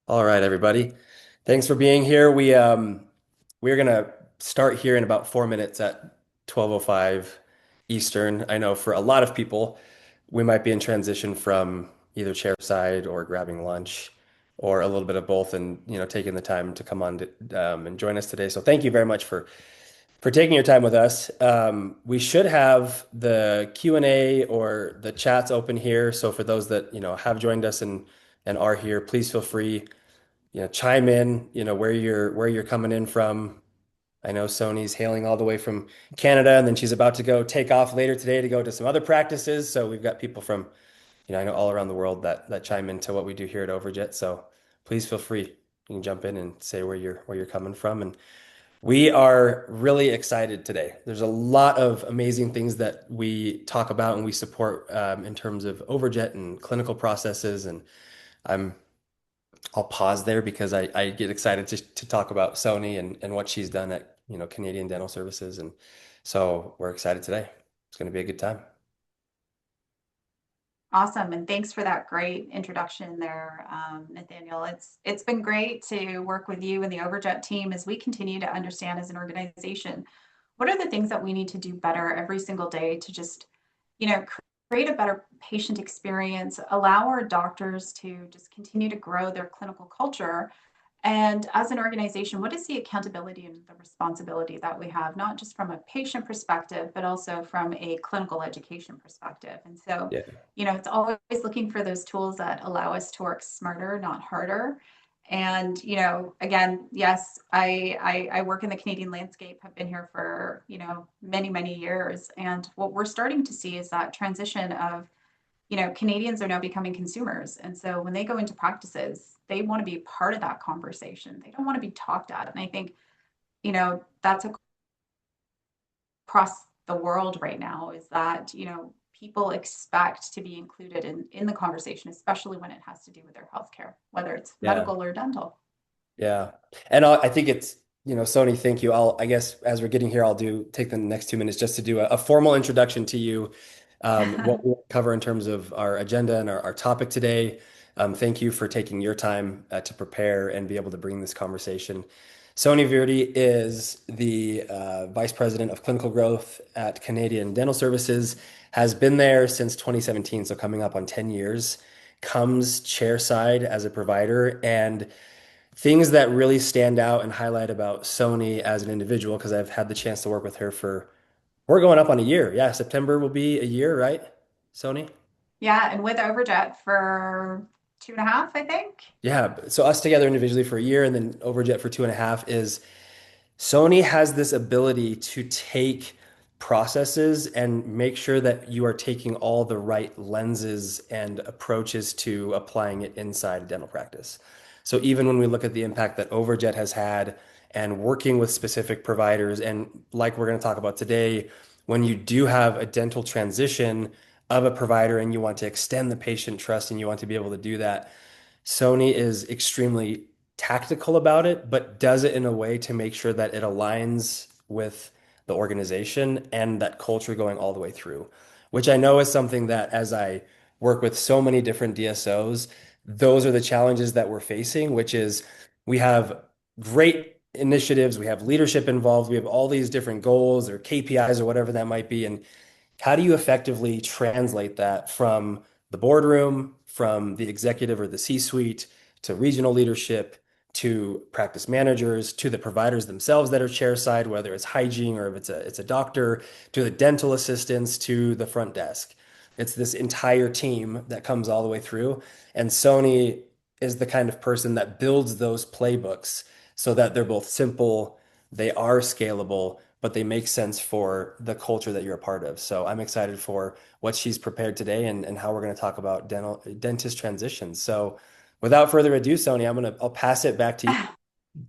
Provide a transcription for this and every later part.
All right, everybody. Thanks for being here. We're gonna start here in about 4 minutes at 12:05 Eastern. I know for a lot of people, we might be in transition from either chairside or grabbing lunch or a little bit of both and taking the time to come on and join us today. So thank you very much for taking your time with us. We should have the Q&A or the chats open here. So for those that have joined us and are here, please feel free chime in, where you're coming in from. I know Sony's hailing all the way from Canada, and then she's about to go take off later today to go to some other practices. So we've got people from, I know all around the world that chime into what we do here at Overjet. So please feel free. You can jump in and say where you're coming from. And we are really excited today. There's a lot of amazing things that we talk about and we support in terms of Overjet and clinical processes. And I'm I'll pause there because I get excited to talk about Sony and what she's done at, Canadian Dental Services. And so we're excited today. It's going to be a good time. Awesome, and thanks for that great introduction there, Nathaniel. It's been great to work with you and the Overjet team as we continue to understand as an organization what are the things that we need to do better every single day to just, you know, create a better patient experience, allow our doctors to just continue to grow their clinical culture, and as an organization, what is the accountability and the responsibility that we have, not just from a patient perspective, but also from a clinical education perspective? And so, Yeah. it's always looking for those tools that allow us to work smarter, not harder. And, again, yes, I work in the Canadian landscape, have been here for, many, many years. And what we're starting to see is that transition of Canadians are now becoming consumers. And so when they go into practices, they want to be part of that conversation. They don't want to be talked at. And I think, that's across the world right now is that, people expect to be included in the conversation, especially when it has to do with their healthcare, whether it's Yeah. medical or dental. Yeah. And I think it's, Sony, thank you. I guess as we're getting here, I'll take the next 2 minutes just to do a formal introduction to you, what we'll cover in terms of our agenda and our topic today. Thank you for taking your time to prepare and be able to bring this conversation. Sonni Virdi is the Vice President of Clinical Growth at Canadian Dental Services, has been there since 2017, so coming up on 10 years, comes chairside as a provider. And things that really stand out and highlight about Sony as an individual, because I've had the chance to work with her we're going up on a year. Yeah, September will be a year, right, Sony? Yeah, and with Overjet for 2.5, I think. Yeah, so us together individually for a year and then Overjet for 2.5 is Sony has this ability to take processes and make sure that you are taking all the right lenses and approaches to applying it inside a dental practice. So even when we look at the impact that Overjet has had and working with specific providers, and like we're going to talk about today, when you do have a dental transition of a provider and you want to extend the patient trust and you want to be able to do that, Sony is extremely tactical about it, but does it in a way to make sure that it aligns with the organization and that culture going all the way through, which I know is something that as I work with so many different DSOs, those are the challenges that we're facing, which is we have great initiatives, we have leadership involved, we have all these different goals or KPIs or whatever that might be. And how do you effectively translate that from the boardroom, from the executive or the C-suite to regional leadership, to practice managers, to the providers themselves that are chairside, whether it's hygiene or if it's a doctor, to the dental assistants, to the front desk. It's this entire team that comes all the way through. And Sony is the kind of person that builds those playbooks so that they're both simple, they are scalable, but they make sense for the culture that you're a part of. So I'm excited for what she's prepared today and how we're going to talk about dentist transitions. So without further ado, Sony, I'll pass it back to you.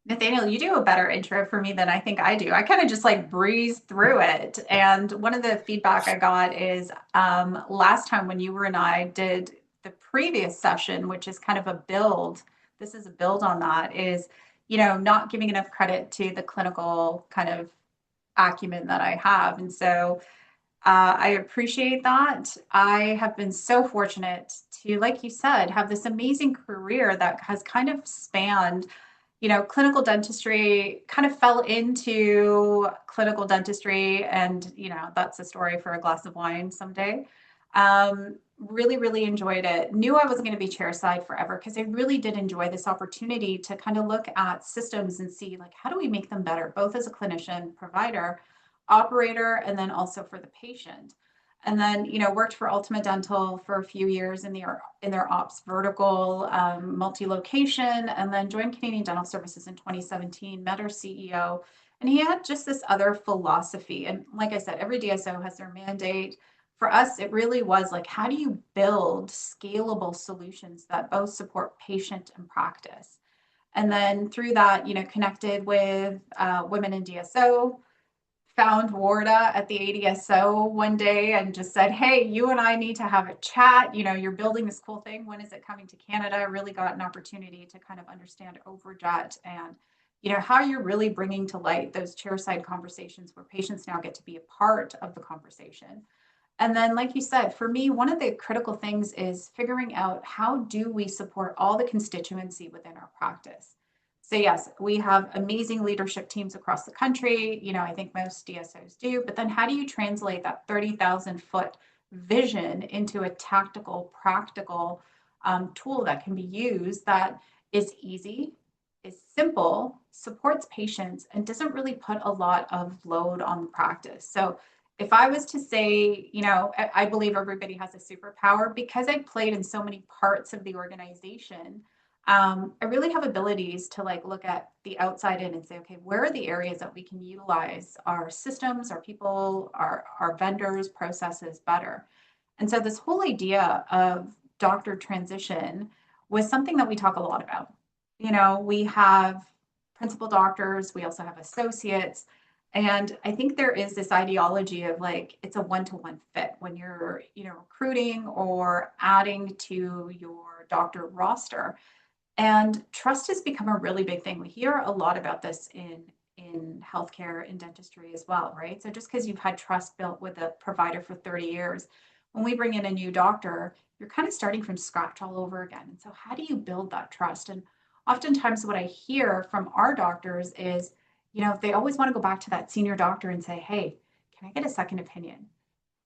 Nathaniel, you do a better intro for me than I think I do. I kind of just like breeze through it. And one of the feedback I got is last time when you were and I did the previous session, which is kind of a build, this is a build on that, is, not giving enough credit to the clinical kind of acumen that I have. And so I appreciate that. I have been so fortunate to, like you said, have this amazing career that has kind of spanned, clinical dentistry, kind of fell into clinical dentistry. And, that's a story for a glass of wine someday. Really, really enjoyed it. Knew I wasn't going to be chairside forever because I really did enjoy this opportunity to kind of look at systems and see, like, how do we make them better, both as a clinician, provider, operator, and then also for the patient. And then, worked for Ultima Dental for a few years in their ops vertical, multi-location, and then joined Canadian Dental Services in 2017, met our CEO, and he had just this other philosophy. And like I said, every DSO has their mandate. For us, it really was like, how do you build scalable solutions that both support patient and practice? And then through that, connected with women in DSO, found Warda at the ADSO one day and just said, hey, you and I need to have a chat. You're building this cool thing. When is it coming to Canada? I really got an opportunity to kind of understand Overjet and, how you're really bringing to light those chairside conversations where patients now get to be a part of the conversation. And then, like you said, for me, one of the critical things is figuring out how do we support all the constituency within our practice. So yes, we have amazing leadership teams across the country. I think most DSOs do, but then how do you translate that 30,000-foot vision into a tactical, practical tool that can be used that is easy, is simple, supports patients, and doesn't really put a lot of load on the practice. So if I was to say, I believe everybody has a superpower because I played in so many parts of the organization. I really have abilities to like look at the outside in and say, okay, where are the areas that we can utilize our systems, our people, our vendors, processes better? And so this whole idea of doctor transition was something that we talk a lot about. We have principal doctors, we also have associates. And I think there is this ideology of like it's a one-to-one fit when you're, recruiting or adding to your doctor roster. And trust has become a really big thing. We hear a lot about this in healthcare, in dentistry as well, right? So just because you've had trust built with a provider for 30 years, when we bring in a new doctor, you're kind of starting from scratch all over again. And so how do you build that trust? And oftentimes what I hear from our doctors is, they always want to go back to that senior doctor and say, hey, can I get a second opinion?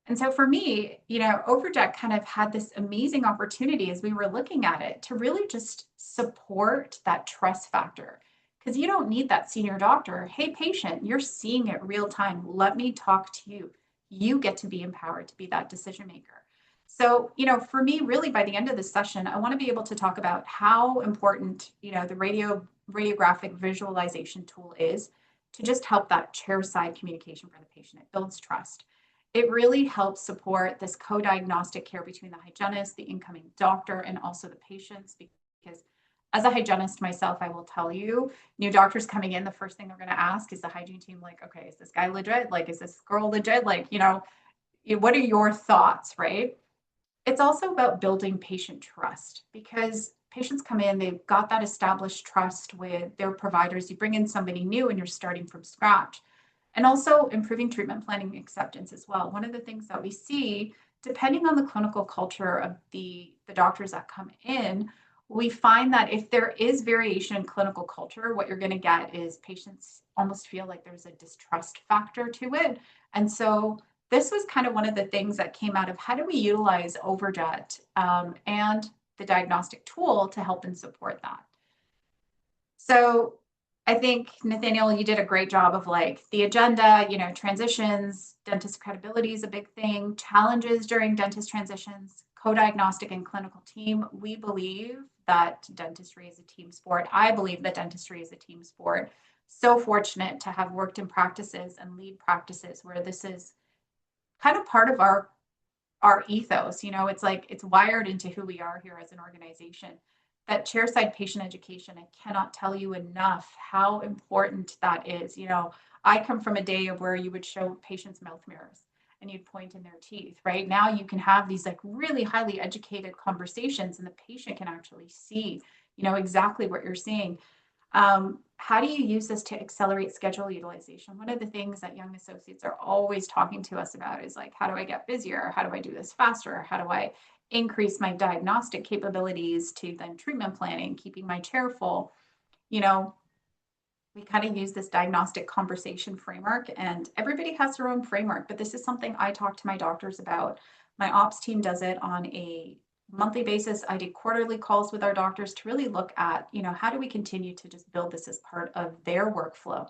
And so for me, Overjet kind of had this amazing opportunity as we were looking at it to really just support that trust factor. Because you don't need that senior doctor. Hey, patient, you're seeing it real time. Let me talk to you. You get to be empowered to be that decision maker. So, for me, really by the end of the session, I want to be able to talk about how important, the radiographic visualization tool is to just help that chair side communication for the patient. It builds trust. It really helps support this co-diagnostic care between the hygienist, the incoming doctor, and also the patients. Because as a hygienist myself, I will tell you, new doctors coming in, the first thing they're going to ask is the hygiene team, like, okay, is this guy legit? Like, is this girl legit? Like, what are your thoughts, right? It's also about building patient trust because patients come in, they've got that established trust with their providers. You bring in somebody new and you're starting from scratch. And also improving treatment planning acceptance as well. One of the things that we see, depending on the clinical culture of the doctors that come in, we find that if there is variation in clinical culture, what you're going to get is patients almost feel like there's a distrust factor to it. And so this was kind of one of the things that came out of how do we utilize Overjet and the diagnostic tool to help and support that. So I think, Nathaniel, you did a great job of like the agenda, transitions, dentist credibility is a big thing, challenges during dentist transitions, co-diagnostic and clinical team. We believe that dentistry is a team sport. I believe that dentistry is a team sport. So fortunate to have worked in practices and lead practices where this is kind of part of our ethos. It's like it's wired into who we are here as an organization. That chairside patient education, I cannot tell you enough how important that is. I come from a day of where you would show patients mouth mirrors and you'd point in their teeth, right? Now you can have these like really highly educated conversations and the patient can actually see, exactly what you're seeing. How do you use this to accelerate schedule utilization? One of the things that young associates are always talking to us about is like, how do I get busier? How do I do this faster? How do I increase my diagnostic capabilities to then treatment planning, keeping my chair full? You know, we kind of use this diagnostic conversation framework, and everybody has their own framework, but this is something I talk to my doctors about. My ops team does it on a monthly basis. I do quarterly calls with our doctors to really look at, how do we continue to just build this as part of their workflow.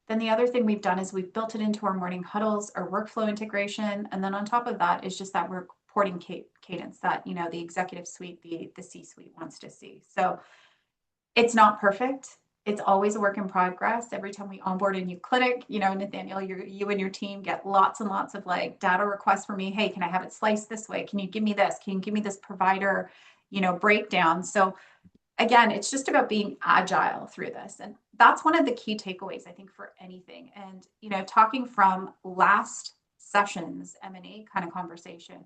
Then the other thing we've done is we've built it into our morning huddles, our workflow integration, and then on top of that is just that reporting cadence that the executive suite, the C suite wants to see. So it's not perfect. It's always a work in progress. Every time we onboard a new clinic, Nathaniel, you and your team get lots and lots of like data requests for me. Hey, can I have it sliced this way? Can you give me this? Can you give me this provider, breakdown? So again, it's just about being agile through this. And that's one of the key takeaways, I think, for anything. And, talking from last session's M&A kind of conversation,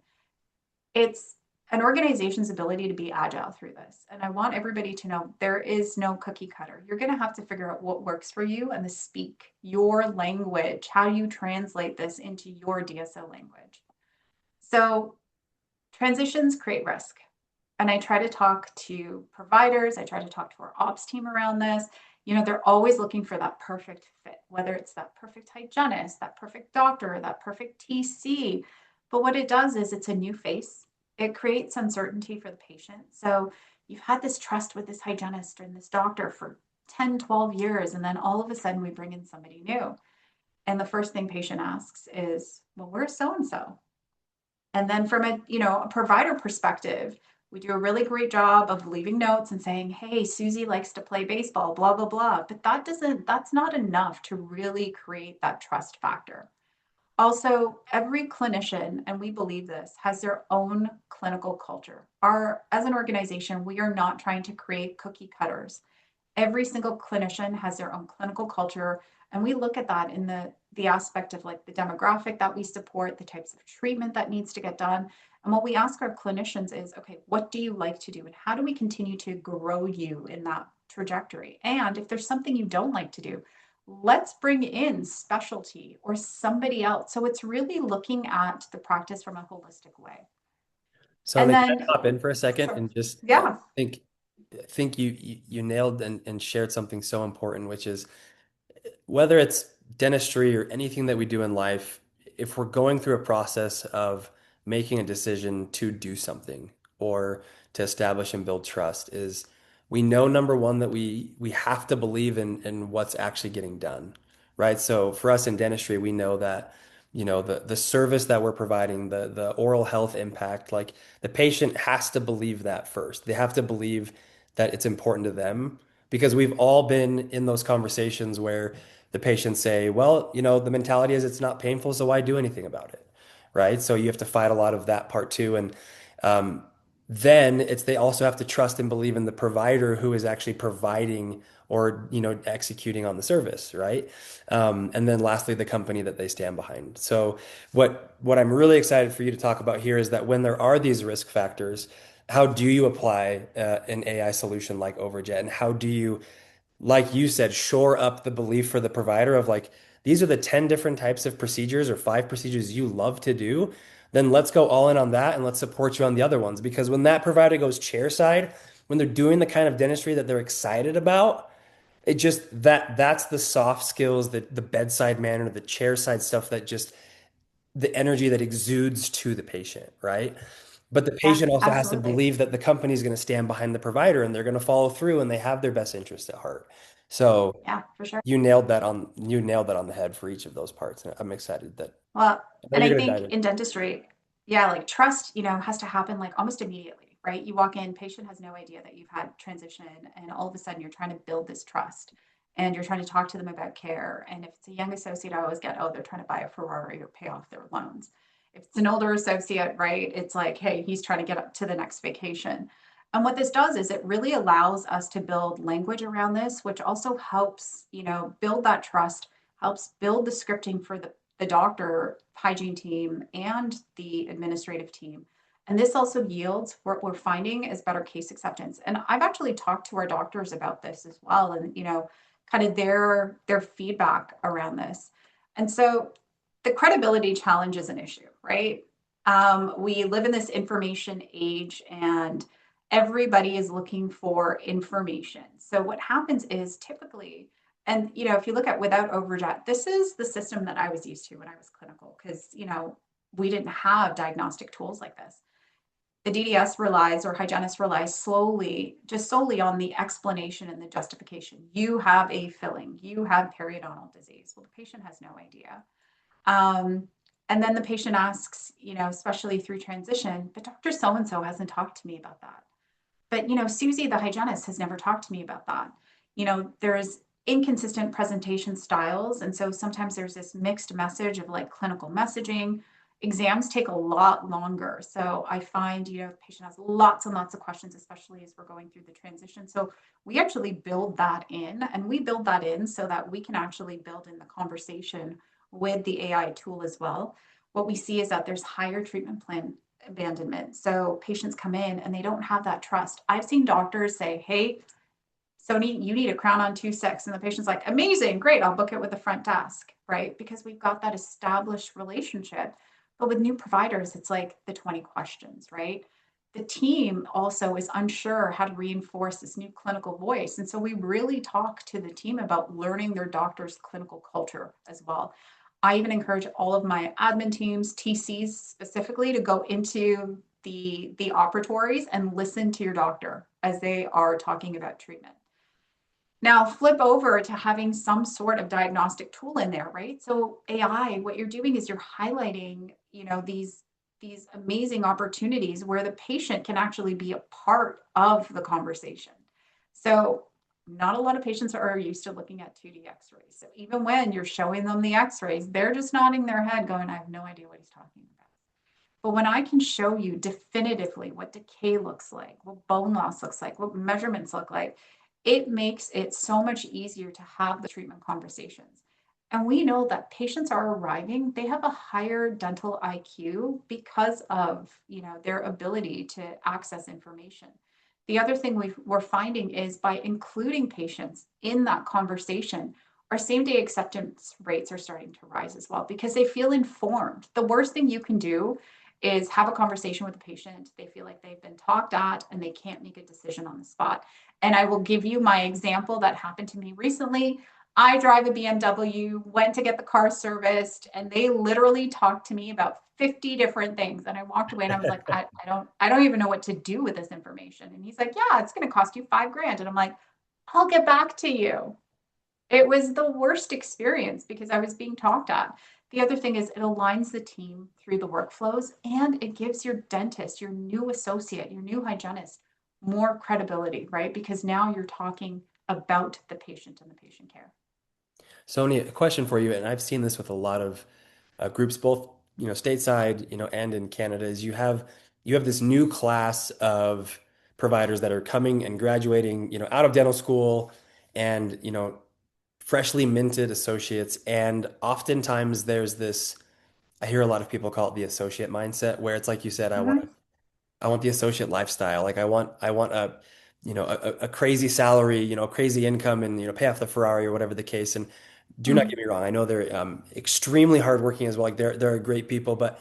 it's an organization's ability to be agile through this. And I want everybody to know there is no cookie cutter. You're going to have to figure out what works for you and to speak your language, how you translate this into your DSO language. So transitions create risk. And I try to talk to providers, I try to talk to our ops team around this. They're always looking for that perfect fit, whether it's that perfect hygienist, that perfect doctor, that perfect TC. But what it does is it's a new face. It creates uncertainty for the patient. So you've had this trust with this hygienist and this doctor for 10, 12 years, and then all of a sudden we bring in somebody new. And the first thing patient asks is, well, where's so-and-so? And then from a provider perspective, we do a really great job of leaving notes and saying, hey, Susie likes to play baseball, blah, blah, blah. But that's not enough to really create that trust factor. Also, every clinician, and we believe this, has their own clinical culture. As an organization, we are not trying to create cookie cutters. Every single clinician has their own clinical culture, and we look at that in the aspect of like the demographic that we support, the types of treatment that needs to get done. And what we ask our clinicians is, okay, what do you like to do? And how do we continue to grow you in that trajectory? And if there's something you don't like to do, let's bring in specialty or somebody else. So it's really looking at the practice from a holistic way. And Sonni, can then, I hop in for a second and just yeah, think think you nailed and shared something so important, which is whether it's dentistry or anything that we do in life, if we're going through a process of making a decision to do something or to establish and build trust, is we know number one that we have to believe in what's actually getting done, right? So for us in dentistry, we know that the service that we're providing, the oral health impact, like the patient has to believe that first. They have to believe that it's important to them because we've all been in those conversations where the patients say, well, the mentality is it's not painful, so why do anything about it? Right. So you have to fight a lot of that part too. And um, then they also have to trust and believe in the provider who is actually providing or, executing on the service. Right. And then lastly, the company that they stand behind. So what I'm really excited for you to talk about here is that when there are these risk factors, how do you apply an AI solution like Overjet, and how do you, like you said, shore up the belief for the provider of like, these are the 10 different types of procedures or 5 procedures you love to do, then let's go all in on that and let's support you on the other ones. Because when that provider goes chair side, when they're doing the kind of dentistry that they're excited about, it just that's the soft skills, the bedside manner, the chair side stuff that just the energy that exudes to the patient, right? But the yeah, patient also has to absolutely. believe that the company is going to stand behind the provider and they're going to follow through and they have their best interest at heart. So Yeah, for sure. you nailed that on the head for each of those parts. And I'm excited that Well, I know and you're I going to think dive in. in dentistry, yeah, like trust, has to happen like almost immediately, right? You walk in, patient has no idea that you've had transition, and all of a sudden you're trying to build this trust and you're trying to talk to them about care. And if it's a young associate, I always get, oh, they're trying to buy a Ferrari or pay off their loans. If it's an older associate, right, it's like, hey, he's trying to get up to the next vacation. And what this does is it really allows us to build language around this, which also helps, build that trust, helps build the scripting for the doctor, hygiene team, and the administrative team. And this also yields what we're finding is better case acceptance. And I've actually talked to our doctors about this as well, and kind of their feedback around this. And so the credibility challenge is an issue, right? We live in this information age, and everybody is looking for information. So what happens is typically, and if you look at without Overjet, this is the system that I was used to when I was clinical, because we didn't have diagnostic tools like this. The DDS relies, or hygienist relies solely on the explanation and the justification. You have a filling, you have periodontal disease. Well, the patient has no idea. Um, and then the patient asks, especially through transition, but Dr. So-and-so hasn't talked to me about that. But, Susie, the hygienist, has never talked to me about that. There's inconsistent presentation styles. And so sometimes there's this mixed message of like clinical messaging. Exams take a lot longer. So I find, the patient has lots and lots of questions, especially as we're going through the transition. So we actually build that in, and we build that in so that we can actually build in the conversation with the AI tool as well. What we see is that there's higher treatment plan abandonment. So patients come in and they don't have that trust. I've seen doctors say, hey, Sonni, you need a crown on 2-6. And the patient's like, amazing, great, I'll book it with the front desk, right? Because we've got that established relationship. But with new providers, it's like the 20 questions, right? The team also is unsure how to reinforce this new clinical voice. And so we really talk to the team about learning their doctor's clinical culture as well. I even encourage all of my admin teams, TCs specifically, to go into the operatories and listen to your doctor as they are talking about treatment. Now flip over to having some sort of diagnostic tool in there, right? So AI, what you're doing is you're highlighting, these amazing opportunities where the patient can actually be a part of the conversation. So not a lot of patients are used to looking at 2D x-rays. So even when you're showing them the x-rays, they're just nodding their head going, I have no idea what he's talking about. But when I can show you definitively what decay looks like, what bone loss looks like, what measurements look like, it makes it so much easier to have the treatment conversations. And we know that patients are arriving, they have a higher dental IQ because of, their ability to access information. The other thing we're finding is by including patients in that conversation, our same day acceptance rates are starting to rise as well because they feel informed. The worst thing you can do is have a conversation with a patient. They feel like they've been talked at and they can't make a decision on the spot. And I will give you my example that happened to me recently. I drive a BMW, went to get the car serviced, and they literally talked to me about 50 different things. And I walked away and I was like, I don't even know what to do with this information. And he's like, yeah, it's going to cost you $5,000. And I'm like, I'll get back to you. It was the worst experience because I was being talked at. The other thing is it aligns the team through the workflows and it gives your dentist, your new associate, your new hygienist more credibility, right? Because now you're talking about the patient and the patient care. Sony, a question for you, and I've seen this with a lot of groups, both stateside, and in Canada, is you have this new class of providers that are coming and graduating, out of dental school, and freshly minted associates, and oftentimes there's this. I hear a lot of people call it the associate mindset, where it's like you said, Mhm. I want the associate lifestyle. Like I want a crazy salary, a crazy income and, pay off the Ferrari or whatever the case. And do not Mhm. get me wrong. I know they're extremely hardworking as well. Like they're great people, but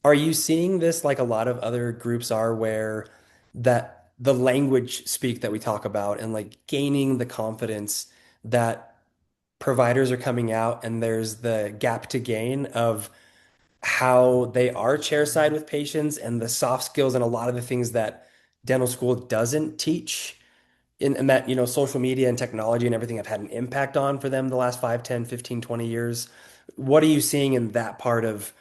are you seeing this like a lot of other groups are where that the language speak that we talk about and like gaining the confidence that providers are coming out and there's the gap to gain of how they are chairside with patients and the soft skills and a lot of the things that dental school doesn't teach and that social media and technology and everything have had an impact on for them the last 5, 10, 15, 20 years. What are you seeing in that part of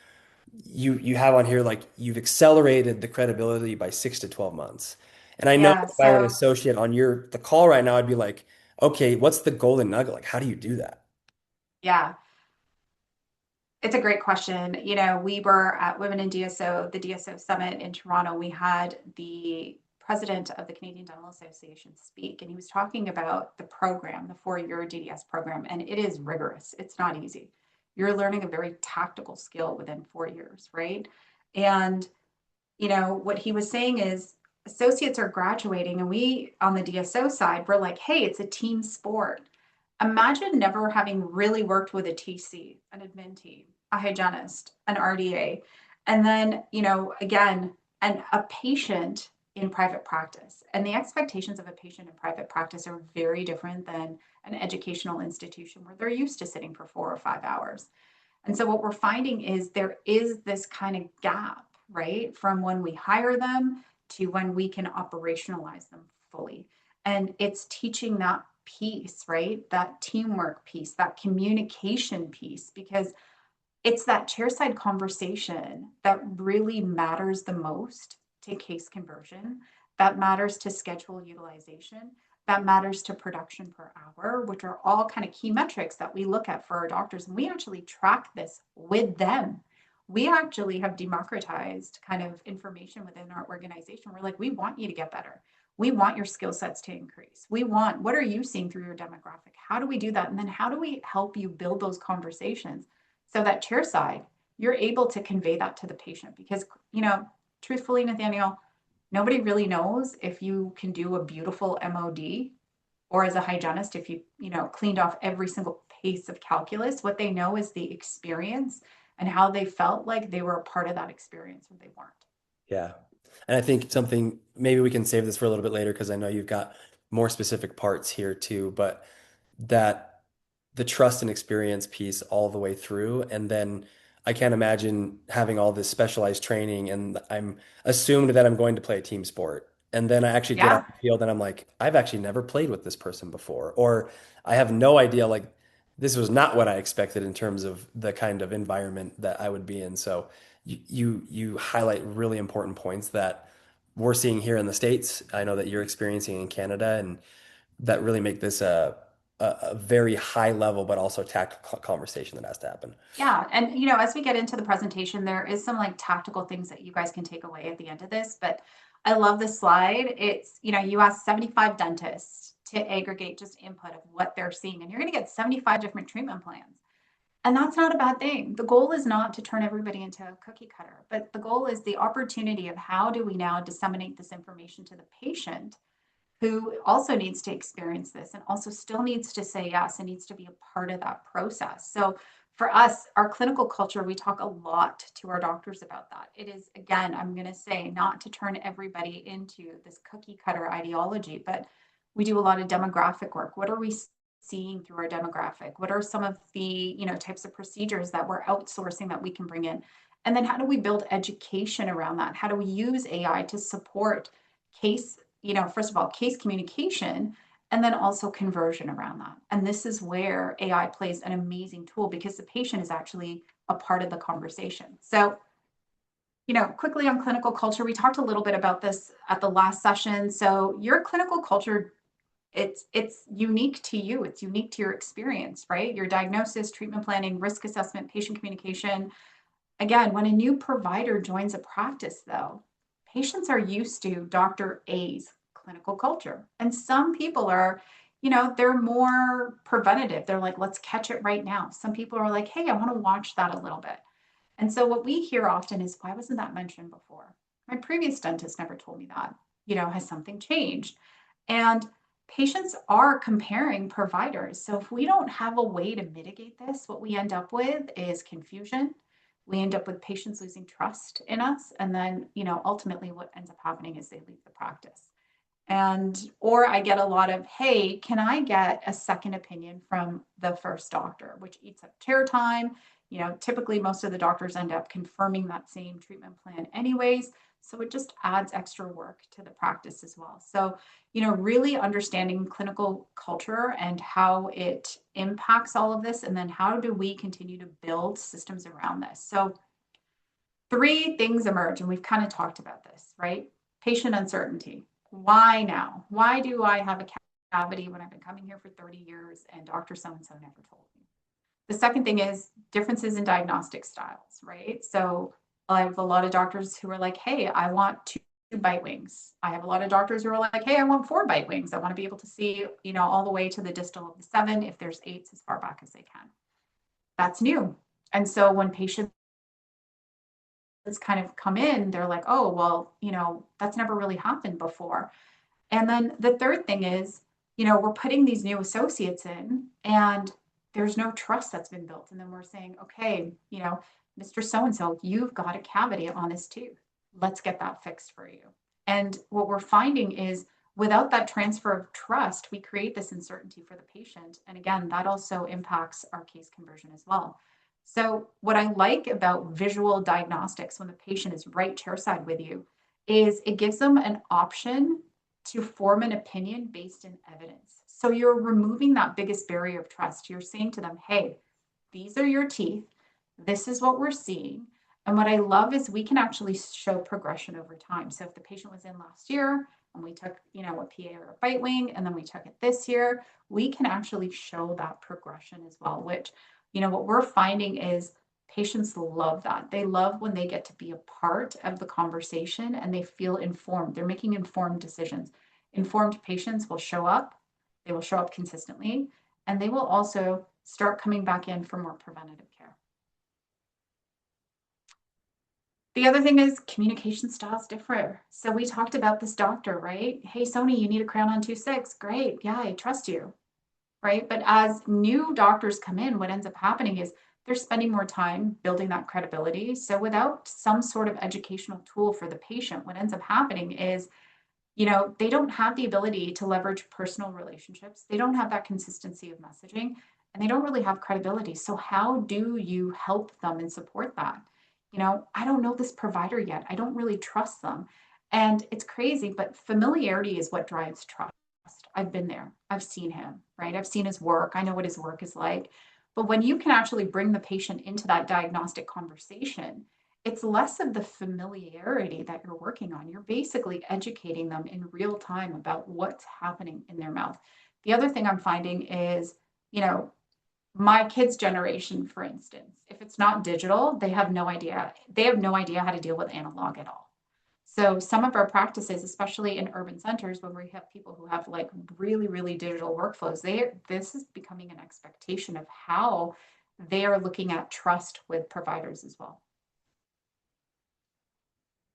you have on here like you've accelerated the credibility by 6 to 12 months. And I know Yeah. if I were an So, associate on the call right now, I'd be like, okay, what's the golden nugget? Like, how do you do that? yeah. It's a great question. We were at Women in DSO, the DSO Summit in Toronto. We had the president of the Canadian Dental Association speak, and he was talking about the program, the 4-year DDS program, and it is rigorous. It's not easy. You're learning a very tactical skill within 4 years, right? And what he was saying is associates are graduating, and we on the DSO side, we're like, hey, it's a team sport. Imagine never having really worked with a TC, an admin team, a hygienist, an RDA, and then, again, a patient in private practice. And the expectations of a patient in private practice are very different than an educational institution where they're used to sitting for 4 or 5 hours. And so what we're finding is there is this kind of gap, right? From when we hire them to when we can operationalize them fully. And it's teaching that piece, right? That teamwork piece, that communication piece, because it's that chairside conversation that really matters the most to case conversion, that matters to schedule utilization, that matters to production per hour, which are all kind of key metrics that we look at for our doctors. And we actually track this with them. We actually have democratized kind of information within our organization. We're like, we want you to get better. We want your skill sets to increase. We want, what are you seeing through your demographic? How do we do that? And then how do we help you build those conversations so that chair side, you're able to convey that to the patient? Because, truthfully, Nathaniel, nobody really knows if you can do a beautiful MOD, or as a hygienist, if you cleaned off every single piece of calculus. What they know is the experience and how they felt like they were a part of that experience or they weren't. Yeah. And I think something, maybe we can save this for a little bit later because I know you've got more specific parts here too, but that the trust and experience piece all the way through. And then I can't imagine having all this specialized training and I'm assumed that I'm going to play a team sport. And then I actually get on Yeah. the field and I'm like, I've actually never played with this person before. Or I have no idea, like, this was not what I expected in terms of the kind of environment that I would be in. So you highlight really important points that we're seeing here in the States. I know that you're experiencing in Canada, and that really make this a very high level, but also tactical conversation that has to happen. Yeah. And, as we get into the presentation, there is some like tactical things that you guys can take away at the end of this. But I love this slide. It's, you ask 75 dentists to aggregate just input of what they're seeing, and you're going to get 75 different treatment plans. And that's not a bad thing. The goal is not to turn everybody into a cookie cutter, but the goal is the opportunity of how do we now disseminate this information to the patient who also needs to experience this and also still needs to say yes and needs to be a part of that process. So for us, our clinical culture, we talk a lot to our doctors about that. It is, again, I'm going to say, not to turn everybody into this cookie cutter ideology, but we do a lot of demographic work. What are we seeing through our demographic? What are some of the, types of procedures that we're outsourcing that we can bring in? And then how do we build education around that? How do we use AI to support case, first of all, case communication, and then also conversion around that? And this is where AI plays an amazing tool because the patient is actually a part of the conversation. So, quickly on clinical culture, we talked a little bit about this at the last session. So your clinical culture, it's unique to you. It's unique to your experience, right? Your diagnosis, treatment planning, risk assessment, patient communication. Again, when a new provider joins a practice, though, patients are used to Dr. A's clinical culture. And some people are, they're more preventative. They're like, let's catch it right now. Some people are like, hey, I want to watch that a little bit. And so what we hear often is, why wasn't that mentioned before? My previous dentist never told me that. Has something changed? And patients are comparing providers. So if we don't have a way to mitigate this, what we end up with is confusion. We end up with patients losing trust in us. And then, ultimately what ends up happening is they leave the practice. Or I get a lot of, hey, can I get a second opinion from the first doctor, which eats up chair time. Typically most of the doctors end up confirming that same treatment plan anyways. So it just adds extra work to the practice as well. So, really understanding clinical culture and how it impacts all of this. And then how do we continue to build systems around this? So 3 things emerge, and we've kind of talked about this, right? Patient uncertainty. Why now? Why do I have a cavity when I've been coming here for 30 years and Dr. So-and-so never told me? The second thing is differences in diagnostic styles, right? So I have a lot of doctors who are like, hey, I want 2 bite wings. I have a lot of doctors who are like, hey, I want 4 bite wings. I want to be able to see, all the way to the distal of the 7, if there's 8s, as far back as they can. That's new. And so when patients kind of come in, they're like, oh, well, that's never really happened before. And then the third thing is, we're putting these new associates in and there's no trust that's been built. And then we're saying, okay, Mr. So and so, you've got a cavity on this tooth. Let's get that fixed for you. And what we're finding is without that transfer of trust, we create this uncertainty for the patient. And again, that also impacts our case conversion as well. So, what I like about visual diagnostics when the patient is right chairside with you is it gives them an option to form an opinion based in evidence. So you're removing that biggest barrier of trust. You're saying to them, hey, these are your teeth. This is what we're seeing. And what I love is we can actually show progression over time. So if the patient was in last year and we took, a PA or a bite wing, and then we took it this year, we can actually show that progression as well, which, what we're finding is patients love that. They love when they get to be a part of the conversation and they feel informed. They're making informed decisions. Informed patients will show up, they will show up consistently, and they will also start coming back in for more preventative care. The other thing is communication styles differ. So we talked about this doctor, right? Hey, Sonni, you need a crown on 2.6. Great. Yeah, I trust you. Right. But as new doctors come in, what ends up happening is they're spending more time building that credibility. So without some sort of educational tool for the patient, what ends up happening is, they don't have the ability to leverage personal relationships. They don't have that consistency of messaging and they don't really have credibility. So how do you help them and support that? I don't know this provider yet. I don't really trust them. And it's crazy, but familiarity is what drives trust. I've been there. I've seen him, right? I've seen his work. I know what his work is like. But when you can actually bring the patient into that diagnostic conversation, it's less of the familiarity that you're working on. You're basically educating them in real time about what's happening in their mouth. The other thing I'm finding is, my kids' generation, for instance, if it's not digital, they have no idea. They have no idea how to deal with analog at all. So some of our practices, especially in urban centers, when we have people who have like really, really digital workflows, this is becoming an expectation of how they are looking at trust with providers as well.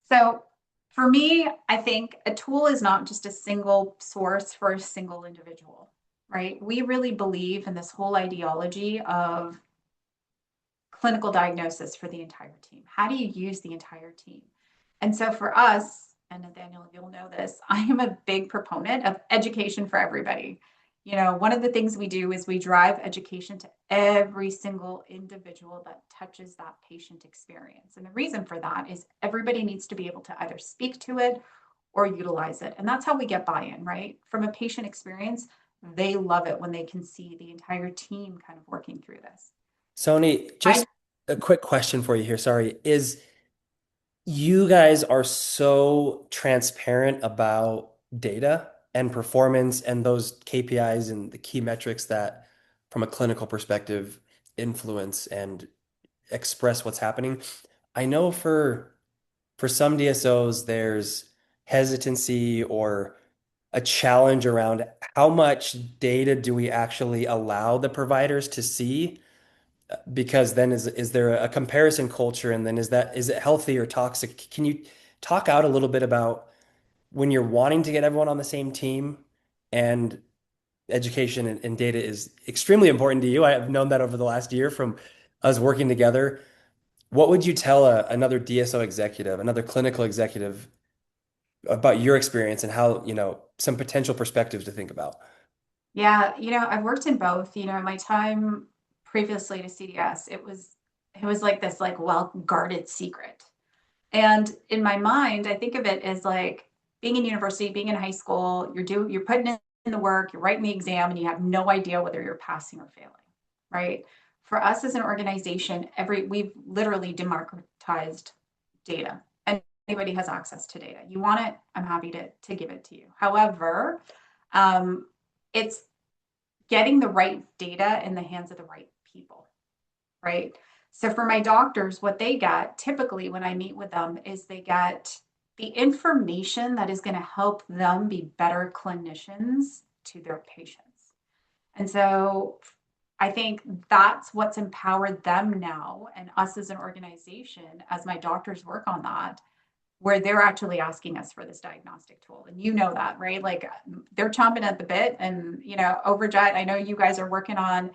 So for me, I think a tool is not just a single source for a single individual, right? We really believe in this whole ideology of clinical diagnosis for the entire team. How do you use the entire team? And so for us, and Nathaniel, you'll know this, I am a big proponent of education for everybody. One of the things we do is we drive education to every single individual that touches that patient experience. And the reason for that is everybody needs to be able to either speak to it or utilize it. And that's how we get buy-in, right? From a patient experience, they love it when they can see the entire team kind of working through this. Sonni, I just a quick question for you here. Sorry. Is you guys are so transparent about data and performance and those KPIs and the key metrics that, from a clinical perspective, influence and express what's happening. I know for some DSOs, there's hesitancy or a challenge around how much data do we actually allow the providers to see? Because then is there a comparison culture, and then is it healthy or toxic? Can you talk out a little bit about when you're wanting to get everyone on the same team and education and data is extremely important to you? I have known that over the last year from us working together. What would you tell another DSO executive, another clinical executive about your experience and how, some potential perspectives to think about? Yeah, I've worked in both. My time previously to CDS, it was like this like well-guarded secret. And in my mind, I think of it as like being in university, being in high school, you're putting in the work, you're writing the exam, and you have no idea whether you're passing or failing, right? For us as an organization, we've literally democratized data. And anybody has access to data. You want it, I'm happy to give it to you. However, it's getting the right data in the hands of the right people, right? So for my doctors, what they get typically when I meet with them is they get the information that is going to help them be better clinicians to their patients. And so I think that's what's empowered them now and us as an organization, as my doctors work on that, where they're actually asking us for this diagnostic tool. And you know that, right? Like they're chomping at the bit. And Overjet, I know you guys are working on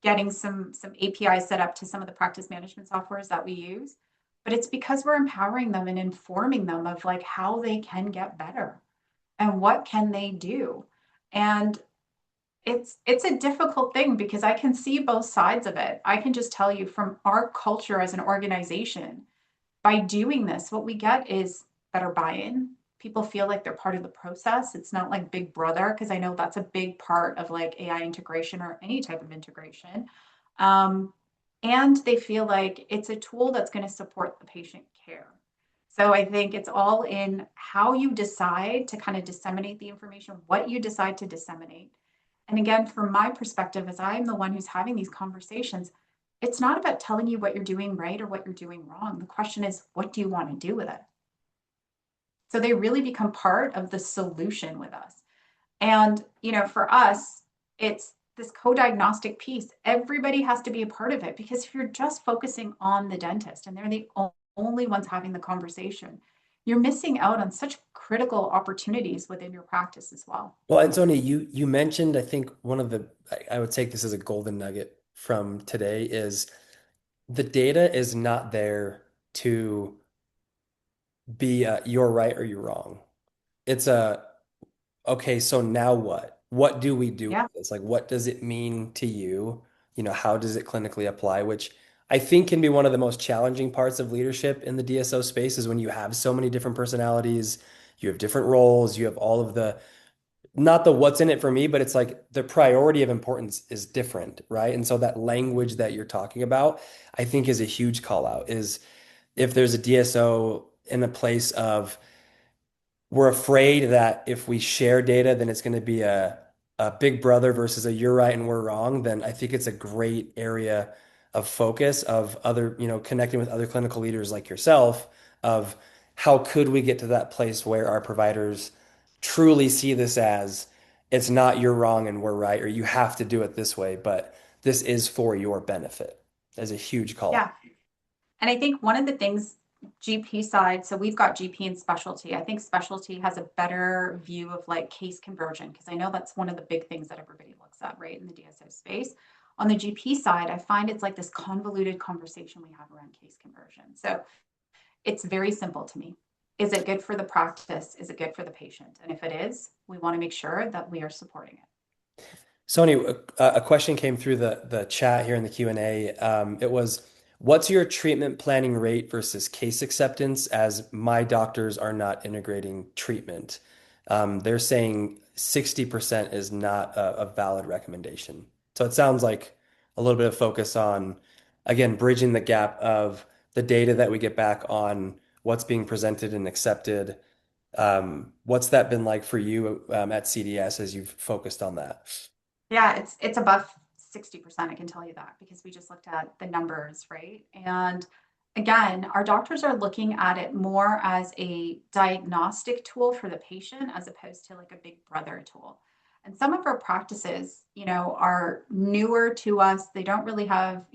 getting some APIs set up to some of the practice management softwares that we use. But it's because we're empowering them and informing them of like how they can get better and what can they do. And it's a difficult thing because I can see both sides of it. I can just tell you from our culture as an organization, by doing this, what we get is better buy-in. People feel like they're part of the process. It's not like Big Brother, because I know that's a big part of like AI integration or any type of integration. Um, and they feel like it's a tool that's going to support the patient care. So I think it's all in how you decide to kind of disseminate the information, what you decide to disseminate. And again, from my perspective, as I'm the one who's having these conversations, it's not about telling you what you're doing right or what you're doing wrong. The question is, what do you want to do with it? So they really become part of the solution with us. And, for us, it's this co-diagnostic piece. Everybody has to be a part of it because if you're just focusing on the dentist and they're the only ones having the conversation, you're missing out on such critical opportunities within your practice as well. Well, and Tony, you mentioned, I think one of the, I would take this as a golden nugget from today is the data is not there to be you're right or you're wrong. It's a, okay, so now what? What do we do with Yeah. this? Like, what does it mean to you? How does it clinically apply? Which I think can be one of the most challenging parts of leadership in the DSO space is when you have so many different personalities, you have different roles, you have all of the, not the what's in it for me, but it's like the priority of importance is different, right? And so that language that you're talking about, I think is a huge call out is if there's a DSO in a place of we're afraid that if we share data, then it's going to be a big brother versus a you're right and we're wrong, then I think it's a great area of focus of other, connecting with other clinical leaders like yourself of how could we get to that place where our providers truly see this as it's not you're wrong and we're right, or you have to do it this way, but this is for your benefit as a huge call out. Yeah. And I think one of the things GP side, so we've got GP and specialty. I think specialty has a better view of like case conversion because I know that's one of the big things that everybody looks at, right, in the DSO space. On the GP side, I find it's like this convoluted conversation we have around case conversion. So it's very simple to me. Is it good for the practice? Is it good for the patient? And if it is, we want to make sure that we are supporting it. Sony, a question came through the chat here in the Q&A. It was, what's your treatment planning rate versus case acceptance as my doctors are not integrating treatment? They're saying 60% is not a valid recommendation. So it sounds like a little bit of focus on, again, bridging the gap of the data that we get back on what's being presented and accepted. What's that been like for you at CDS as you've focused on that? Yeah, it's above 60%, I can tell you that, because we just looked at the numbers, right? And again, our doctors are looking at it more as a diagnostic tool for the patient as opposed to like a big brother tool. And some of our practices, are newer to us. They don't really have,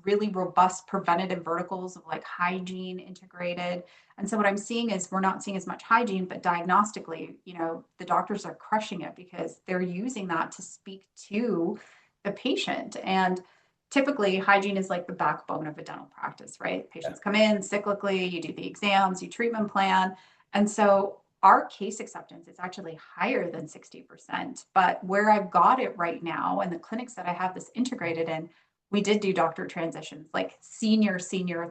really robust preventative verticals of like hygiene integrated. And so what I'm seeing is we're not seeing as much hygiene, but diagnostically, the doctors are crushing it because they're using that to speak to the patient. And typically hygiene is like the backbone of a dental practice, right? Yeah. Patients come in cyclically, you do the exams, you treatment plan. And so our case acceptance is actually higher than 60%. But where I've got it right now and the clinics that I have this integrated in, we did do doctor transitions, like senior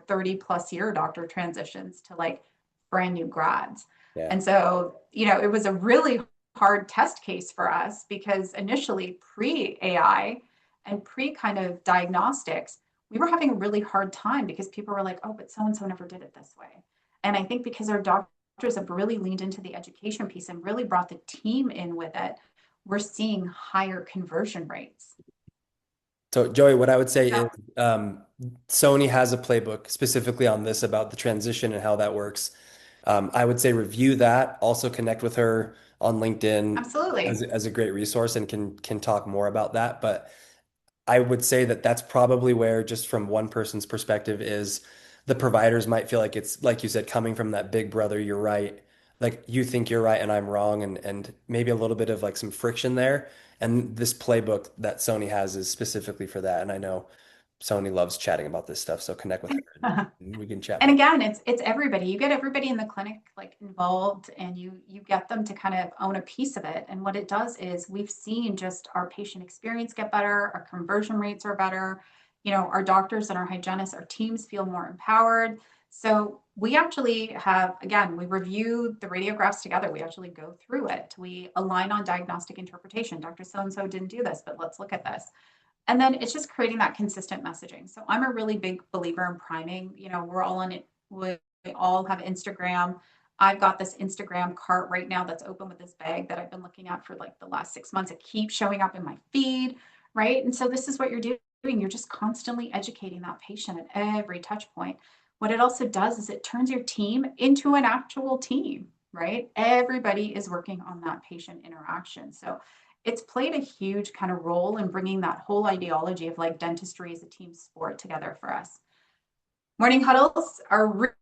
30 plus year doctor transitions to like brand new grads. Yeah. And so, it was a really hard test case for us because initially pre AI and pre kind of diagnostics, we were having a really hard time because people were like, oh, but so and so never did it this way. And I think because our doctors have really leaned into the education piece and really brought the team in with it, we're seeing higher conversion rates. So, Joey, what I would say is So Sony has a playbook specifically on this about the transition and how that works. I would say review that, also connect with her on LinkedIn absolutely. as a great resource and can talk more about that. But I would say that that's probably where, just from one person's perspective, is the providers might feel like it's, like you said, coming from that big brother, you're right. Like you think you're right and I'm wrong, and maybe a little bit of like some friction there. And this playbook that Sony has is specifically for that. And I know Sony loves chatting about this stuff, so connect with her and we can chat And more. again, it's everybody. You get everybody in the clinic like involved, and you get them to kind of own a piece of it. And what it does is we've seen just our patient experience get better, our conversion rates are better. Our doctors and our hygienists, our teams feel more empowered. So we actually have, again, we review the radiographs together. We actually go through it. We align on diagnostic interpretation. Dr. So-and-so didn't do this, but let's look at this. And then it's just creating that consistent messaging. So I'm a really big believer in priming. We're all on it. We all have Instagram. I've got this Instagram cart right now that's open with this bag that I've been looking at for like the last 6 months. It keeps showing up in my feed, right? And so this is what you're doing. You're just constantly educating that patient at every touch point. What it also does is it turns your team into an actual team, right? Everybody is working on that patient interaction. So it's played a huge kind of role in bringing that whole ideology of like dentistry as a team sport together for us. Morning huddles are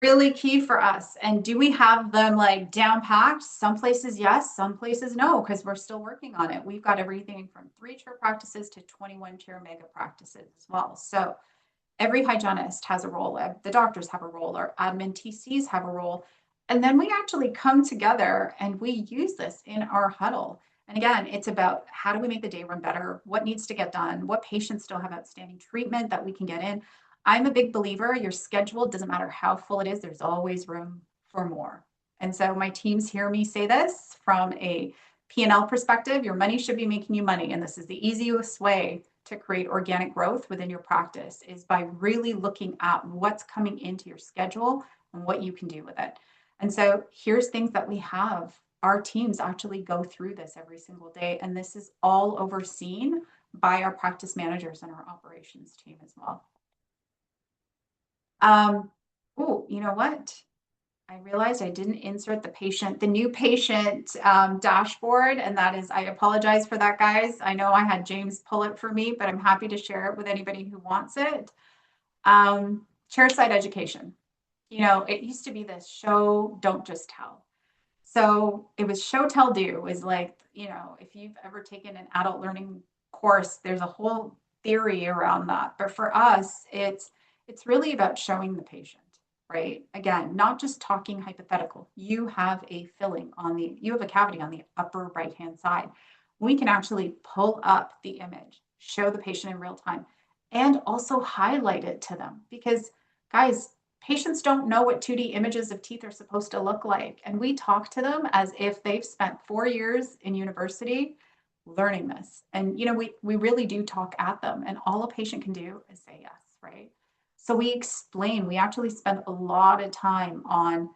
really key for us. And do we have them like down packed? Some places, yes, some places, no, because we're still working on it. We've got everything from 3-chair practices to 21-chair mega practices as well. So every hygienist has a role. The doctors have a role. Our admin TCs have a role. And then we actually come together and we use this in our huddle. And again, it's about how do we make the day run better? What needs to get done? What patients still have outstanding treatment that we can get in? I'm a big believer, your schedule doesn't matter how full it is, there's always room for more. And so my teams hear me say this from a P&L perspective, your money should be making you money. And this is the easiest way to create organic growth within your practice is by really looking at what's coming into your schedule and what you can do with it. And so here's things that we have. Our teams actually go through this every single day, and this is all overseen by our practice managers and our operations team as well. Oh, you know what? I realized I didn't insert the new patient dashboard, and that is, I apologize for that, guys. I know I had James pull it for me, but I'm happy to share it with anybody who wants it. Chairside education. It used to be this show, don't just tell. So it was show, tell, do is like, if you've ever taken an adult learning course, there's a whole theory around that. But for us, it's really about showing the patient, right? Again, not just talking hypothetical. You have a cavity on the upper right-hand side. We can actually pull up the image, show the patient in real time, and also highlight it to them because guys, patients don't know what 2D images of teeth are supposed to look like. And we talk to them as if they've spent 4 years in university learning this. And, we really do talk at them. And all a patient can do is say yes, right? So we explain, we actually spend a lot of time on,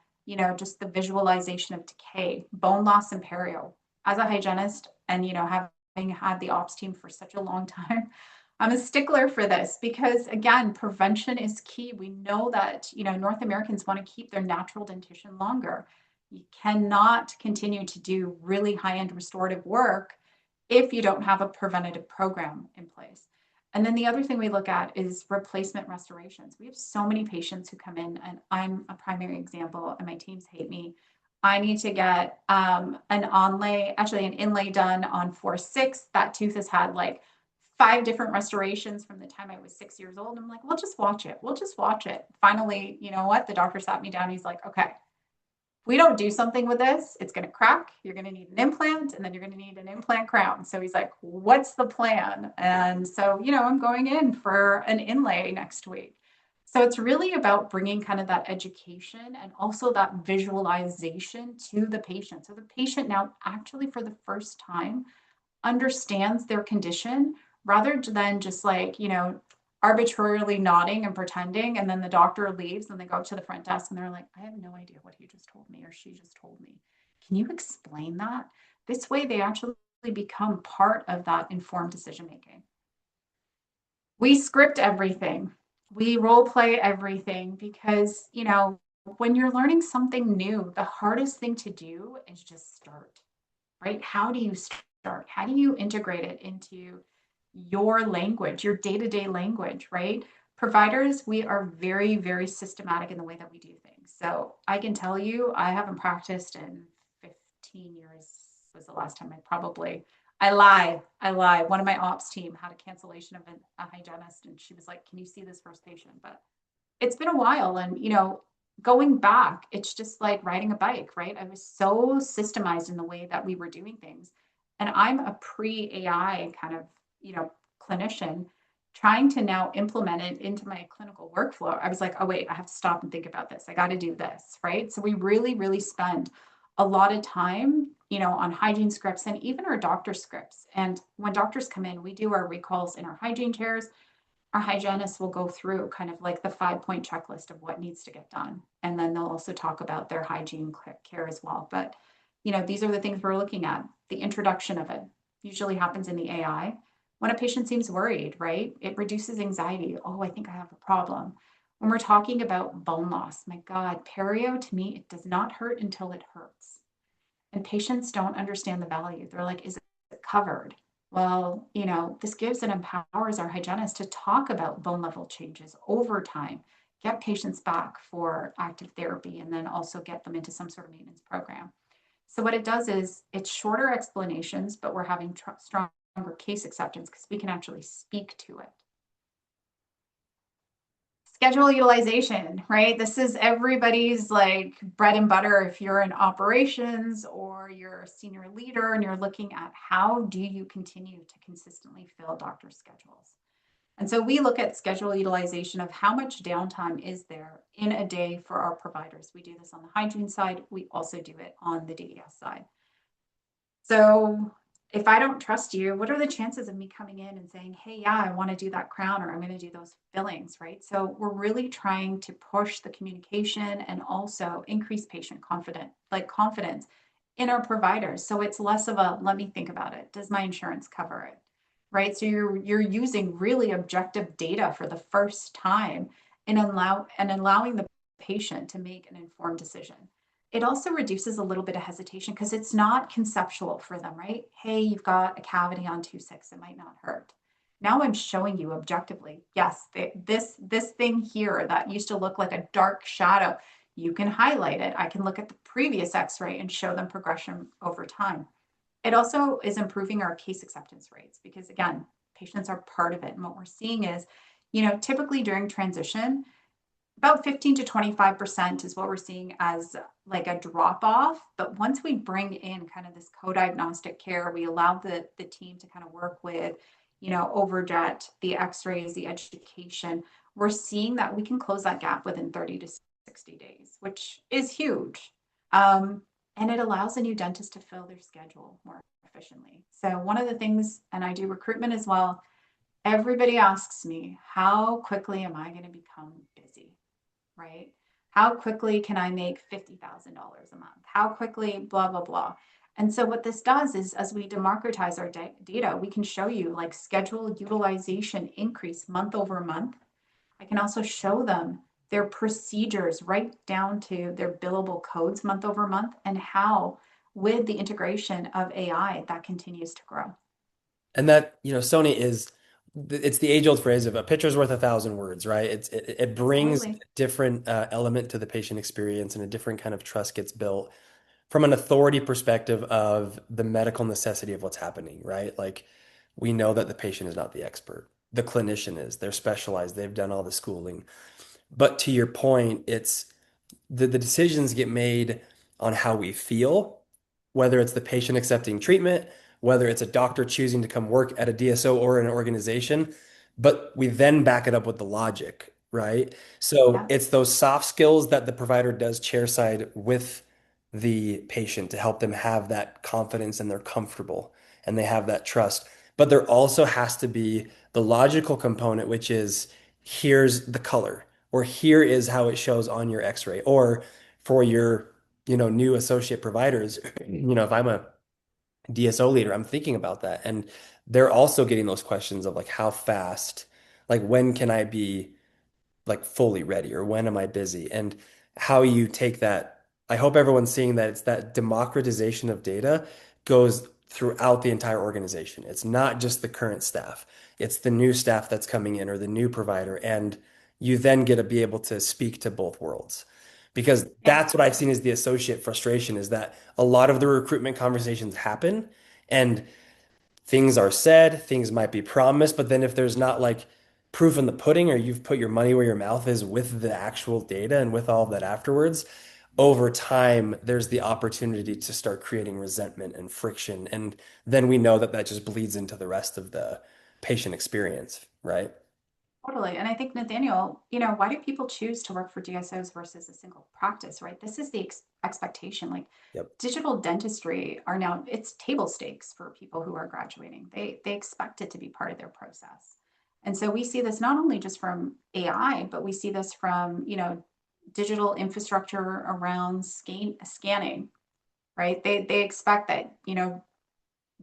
just the visualization of decay, bone loss and perio. As a hygienist and, having had the ops team for such a long time, I'm a stickler for this because again, prevention is key. We know that, North Americans want to keep their natural dentition longer. You cannot continue to do really high-end restorative work if you don't have a preventative program in place. And then the other thing we look at is replacement restorations. We have so many patients who come in, and I'm a primary example, and my teams hate me. I need to get an inlay done on 4-6. That tooth has had like 5 different restorations from the time I was 6 years old. I'm like, we'll just watch it. We'll just watch it. Finally, you know what? The doctor sat me down. He's like, okay, we don't do something with this, it's going to crack. You're going to need an implant, and then you're going to need an implant crown. So he's like, what's the plan? And so, I'm going in for an inlay next week. So it's really about bringing kind of that education and also that visualization to the patient. So the patient now actually for the first time understands their condition rather than just like, arbitrarily nodding and pretending. And then the doctor leaves and they go up to the front desk and they're like, I have no idea what he just told me or she just told me. Can you explain that? This way they actually become part of that informed decision making. We script everything. We role play everything because, when you're learning something new, the hardest thing to do is just start, right? How do you start? How do you integrate it into your language, your day-to-day language, right? Providers, we are very, very systematic in the way that we do things. So I can tell you, I haven't practiced in 15 years was the last time I lie. I lie. One of my ops team had a cancellation of a hygienist, and she was like, "Can you see this first patient?" But it's been a while, and going back, it's just like riding a bike, right? I was so systemized in the way that we were doing things, and I'm a pre-AI kind of clinician trying to now implement it into my clinical workflow. I was like, oh wait, I have to stop and think about this. I got to do this, right? So we really, really spend a lot of time, on hygiene scripts and even our doctor scripts. And when doctors come in, we do our recalls in our hygiene chairs. Our hygienists will go through kind of like the 5-point checklist of what needs to get done. And then they'll also talk about their hygiene care as well. But, these are the things we're looking at. The introduction of it usually happens in the AI. When a patient seems worried, right? It reduces anxiety. Oh, I think I have a problem. When we're talking about bone loss, my God, perio to me, it does not hurt until it hurts. And patients don't understand the value. They're like, is it covered? Well, this gives and empowers our hygienists to talk about bone level changes over time, get patients back for active therapy, and then also get them into some sort of maintenance program. So what it does is it's shorter explanations, but we're having stronger case acceptance because we can actually speak to it. Schedule utilization, right? This is everybody's like bread and butter if you're in operations or you're a senior leader and you're looking at how do you continue to consistently fill doctor schedules. And so we look at schedule utilization of how much downtime is there in a day for our providers. We do this on the hygiene side. We also do it on the DES side. So if I don't trust you, what are the chances of me coming in and saying, hey, yeah, I want to do that crown or I'm going to do those fillings, right? So we're really trying to push the communication and also increase patient confidence in our providers. So it's less of a, let me think about it. Does my insurance cover it? Right. So you're using really objective data for the first time and allowing the patient to make an informed decision. It also reduces a little bit of hesitation because it's not conceptual for them, right? Hey, you've got a cavity on 2/6, it might not hurt. Now I'm showing you objectively, yes, this thing here that used to look like a dark shadow, you can highlight it. I can look at the previous x-ray and show them progression over time. It also is improving our case acceptance rates because again, patients are part of it. And what we're seeing is, typically during transition, about 15 to 25% is what we're seeing as like a drop off. But once we bring in kind of this co-diagnostic care, we allow the team to kind of work with, Overjet, the x-rays, the education, we're seeing that we can close that gap within 30 to 60 days, which is huge. And it allows a new dentist to fill their schedule more efficiently. So one of the things, and I do recruitment as well, everybody asks me, how quickly am I going to become busy? Right? How quickly can I make $50,000 a month? How quickly, blah, blah, blah. And so what this does is as we democratize our data, we can show you like schedule utilization increase month over month. I can also show them their procedures right down to their billable codes month over month and how with the integration of AI that continues to grow. And that, Sony is, it's the age-old phrase of a picture's worth 1,000 words, right? It brings a Absolutely. different element to the patient experience and a different kind of trust gets built from an authority perspective of the medical necessity of what's happening, right? Like we know that the patient is not the expert. The clinician is. They're specialized. They've done all the schooling. But to your point, it's the decisions get made on how we feel, whether it's the patient accepting treatment, whether it's a doctor choosing to come work at a DSO or an organization, but we then back it up with the logic, right? So Yeah. it's those soft skills that the provider does chairside with the patient to help them have that confidence and they're comfortable and they have that trust. But there also has to be the logical component, which is here's the color or here is how it shows on your x-ray or for your new associate providers if I'm a DSO leader, I'm thinking about that and they're also getting those questions of like how fast, like when can I be like fully ready or when am I busy and how you take that. I hope everyone's seeing that it's that democratization of data goes throughout the entire organization. It's not just the current staff. It's the new staff that's coming in or the new provider. And you then get to be able to speak to both worlds. Because Yeah, that's what I've seen as the associate frustration is that a lot of the recruitment conversations happen and things are said, things might be promised, but then if there's not like proof in the pudding or you've put your money where your mouth is with the actual data and with all of that afterwards, over time, there's the opportunity to start creating resentment and friction. And then we know that that just bleeds into the rest of the patient experience, right? totally. And I think, Nathaniel, why do people choose to work for DSOs versus a single practice, right? This is the expectation. Like Yep. digital dentistry are now, it's table stakes for people who are graduating. They expect it to be part of their process. And so we see this not only just from AI, but we see this from, digital infrastructure around scanning, right? They expect that,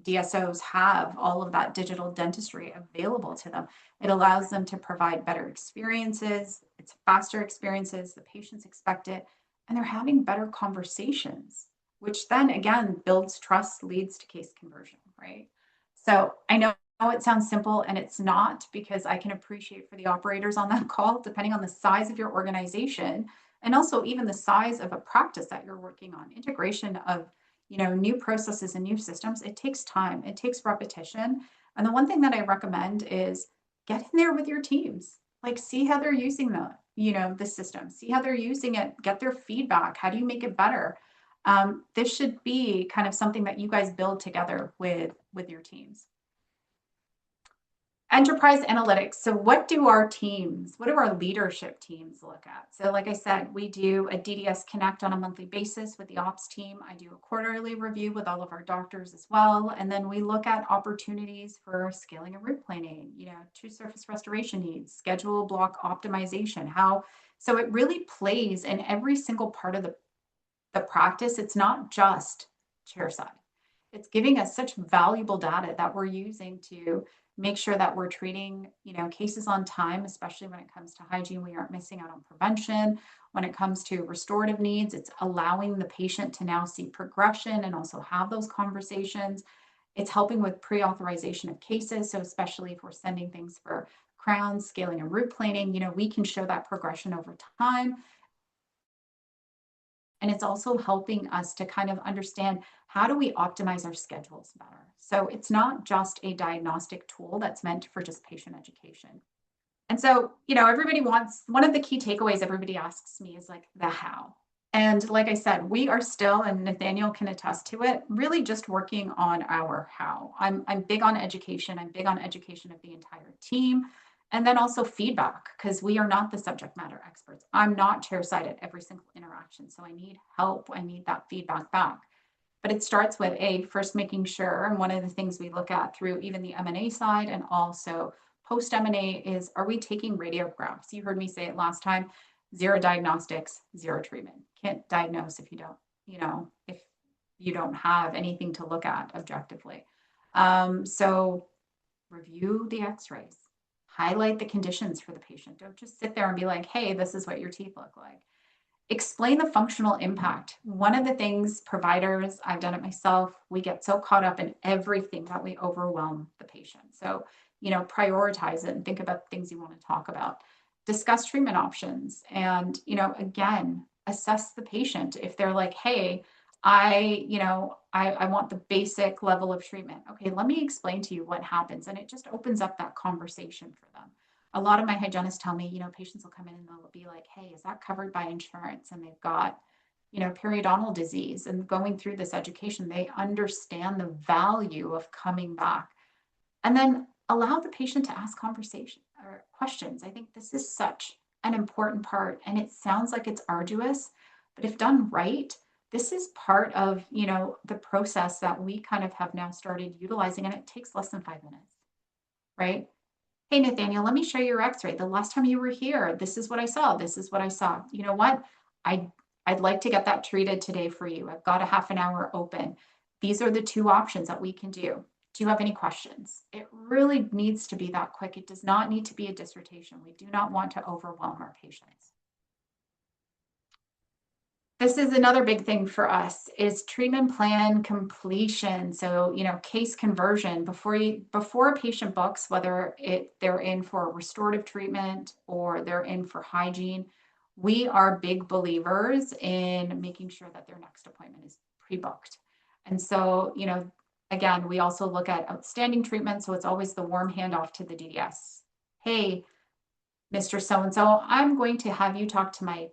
DSOs have all of that digital dentistry available to them. It allows them to provide better experiences, it's faster experiences, the patients expect it, and they're having better conversations, which then again builds trust, leads to case conversion, right? So I know it sounds simple and it's not, because I can appreciate for the operators on that call, depending on the size of your organization and also even the size of a practice that you're working on, integration of new processes and new systems, it takes time, it takes repetition. And the one thing that I recommend is get in there with your teams, like see how they're using the system, see how they're using it, get their feedback. How do you make it better? This should be kind of something that you guys build together with your teams. Enterprise analytics. So what do our leadership teams look at? So like I said, we do a DDS Connect on a monthly basis with the ops team. I do a quarterly review with all of our doctors as well. And then we look at opportunities for scaling and route planning, true surface restoration needs, schedule block optimization, so it really plays in every single part of the practice. It's not just chairside. It's giving us such valuable data that we're using to make sure that we're treating, cases on time, especially when it comes to hygiene. We aren't missing out on prevention. When it comes to restorative needs, it's allowing the patient to now see progression and also have those conversations. It's helping with pre-authorization of cases. So especially if we're sending things for crowns, scaling and root planing, we can show that progression over time. And it's also helping us to kind of understand, how do we optimize our schedules better? So it's not just a diagnostic tool that's meant for just patient education. And so, everybody wants, one of the key takeaways everybody asks me is like the how. And like I said, we are still, and Nathaniel can attest to it, really just working on our how. I'm big on education. I'm big on education of the entire team. And then also feedback, because we are not the subject matter experts. I'm not chairside at every single interaction. So I need help. I need that feedback back. But it starts with first making sure, and one of the things we look at through even the M&A side and also post M&A is, are we taking radiographs? You heard me say it last time, zero diagnostics, zero treatment. Can't diagnose if you don't, if you don't have anything to look at objectively. So review the x-rays, highlight the conditions for the patient. Don't just sit there and be like, hey, this is what your teeth look like. Explain the functional impact. One of the things providers, I've done it myself, we get so caught up in everything that we overwhelm the patient. So, prioritize it and think about the things you want to talk about. Discuss treatment options and, again, assess the patient. If they're like, hey, I want the basic level of treatment. Okay, let me explain to you what happens. And it just opens up that conversation for them. A lot of my hygienists tell me, patients will come in and they'll be like, hey, is that covered by insurance? And they've got, periodontal disease, and going through this education, they understand the value of coming back. And then allow the patient to ask conversation or questions. I think this is such an important part, and it sounds like it's arduous, but if done right, this is part of, the process that we kind of have now started utilizing, and it takes less than 5 minutes, right? Hey, Nathaniel, let me show you your x-ray. The last time you were here, this is what I saw. This is what I saw. You know what? I'd like to get that treated today for you. I've got a half an hour open. These are the two options that we can do. Do you have any questions? It really needs to be that quick. It does not need to be a dissertation. We do not want to overwhelm our patients. This is another big thing for us is treatment plan completion. So, case conversion before a patient books, whether they're in for restorative treatment or they're in for hygiene, we are big believers in making sure that their next appointment is pre-booked. And so, again, we also look at outstanding treatment. So it's always the warm handoff to the DDS. Hey, Mr. So-and-so, I'm going to have you talk to my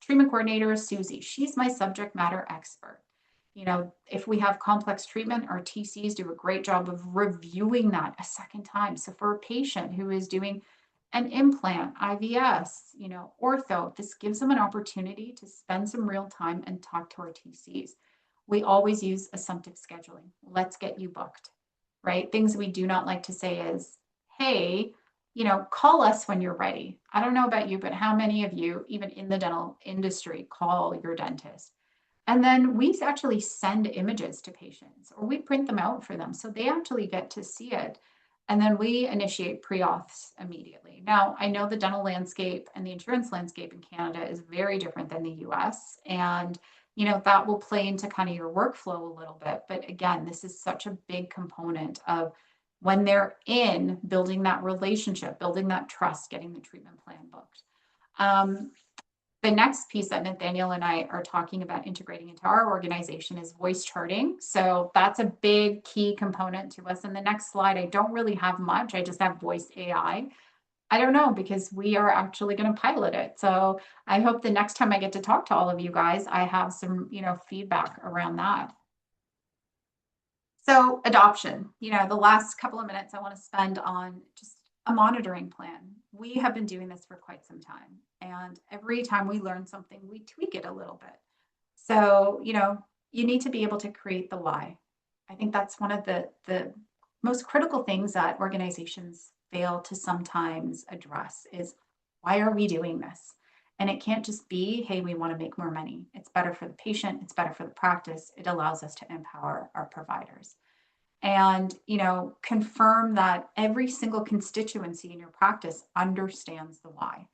treatment coordinator, Susie. She's my subject matter expert. If we have complex treatment, our TCs do a great job of reviewing that a second time. So for a patient who is doing an implant, IVS, ortho, this gives them an opportunity to spend some real time and talk to our TCs. We always use assumptive scheduling. Let's get you booked, right? Things we do not like to say is, hey, call us when you're ready. I don't know about you, but how many of you, even in the dental industry, call your dentist? And then we actually send images to patients or we print them out for them. So they actually get to see it. And then we initiate pre-auths immediately. Now, I know the dental landscape and the insurance landscape in Canada is very different than the US. And, that will play into kind of your workflow a little bit. But again, this is such a big component of when they're in building that relationship, building that trust, getting the treatment plan booked. The next piece that Nathaniel and I are talking about integrating into our organization is voice charting. So that's a big key component to us. And the next slide, I don't really have much. I just have voice AI. I don't know because we are actually going to pilot it. So I hope the next time I get to talk to all of you guys, I have some, feedback around that. So adoption, the last couple of minutes I want to spend on just a monitoring plan. We have been doing this for quite some time. And every time we learn something, we tweak it a little bit. So, you need to be able to create the why. I think that's one of the most critical things that organizations fail to sometimes address is why are we doing this? And it can't just be, hey, we want to make more money. It's better for the patient. It's better for the practice. It allows us to empower our providers and confirm that every single constituency in your practice understands the why,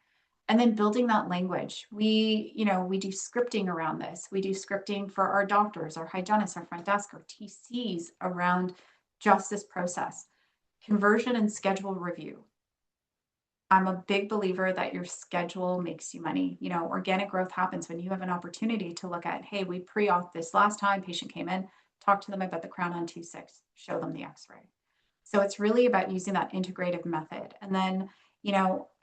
and then building that language. We do scripting around this. We do scripting for our doctors, our hygienists, our front desk, our TCs around just this process. Conversion and schedule review. I'm a big believer that your schedule makes you money. Organic growth happens when you have an opportunity to look at, hey, we pre-auth this last time, patient came in, talk to them about the crown on 2.6, show them the x-ray. So it's really about using that integrative method. And then,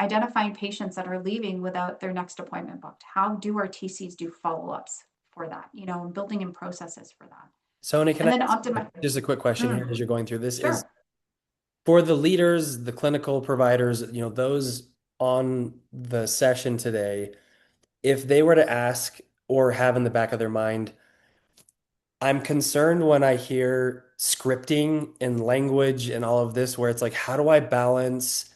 identifying patients that are leaving without their next appointment booked. How do our TCs do follow-ups for that? And building in processes for that. Sony, can And I then ask optimize. just a quick question here as you're going through this is Sure. for the leaders, the clinical providers, those on the session today, if they were to ask or have in the back of their mind, I'm concerned when I hear scripting and language and all of this, where it's like, how do I balance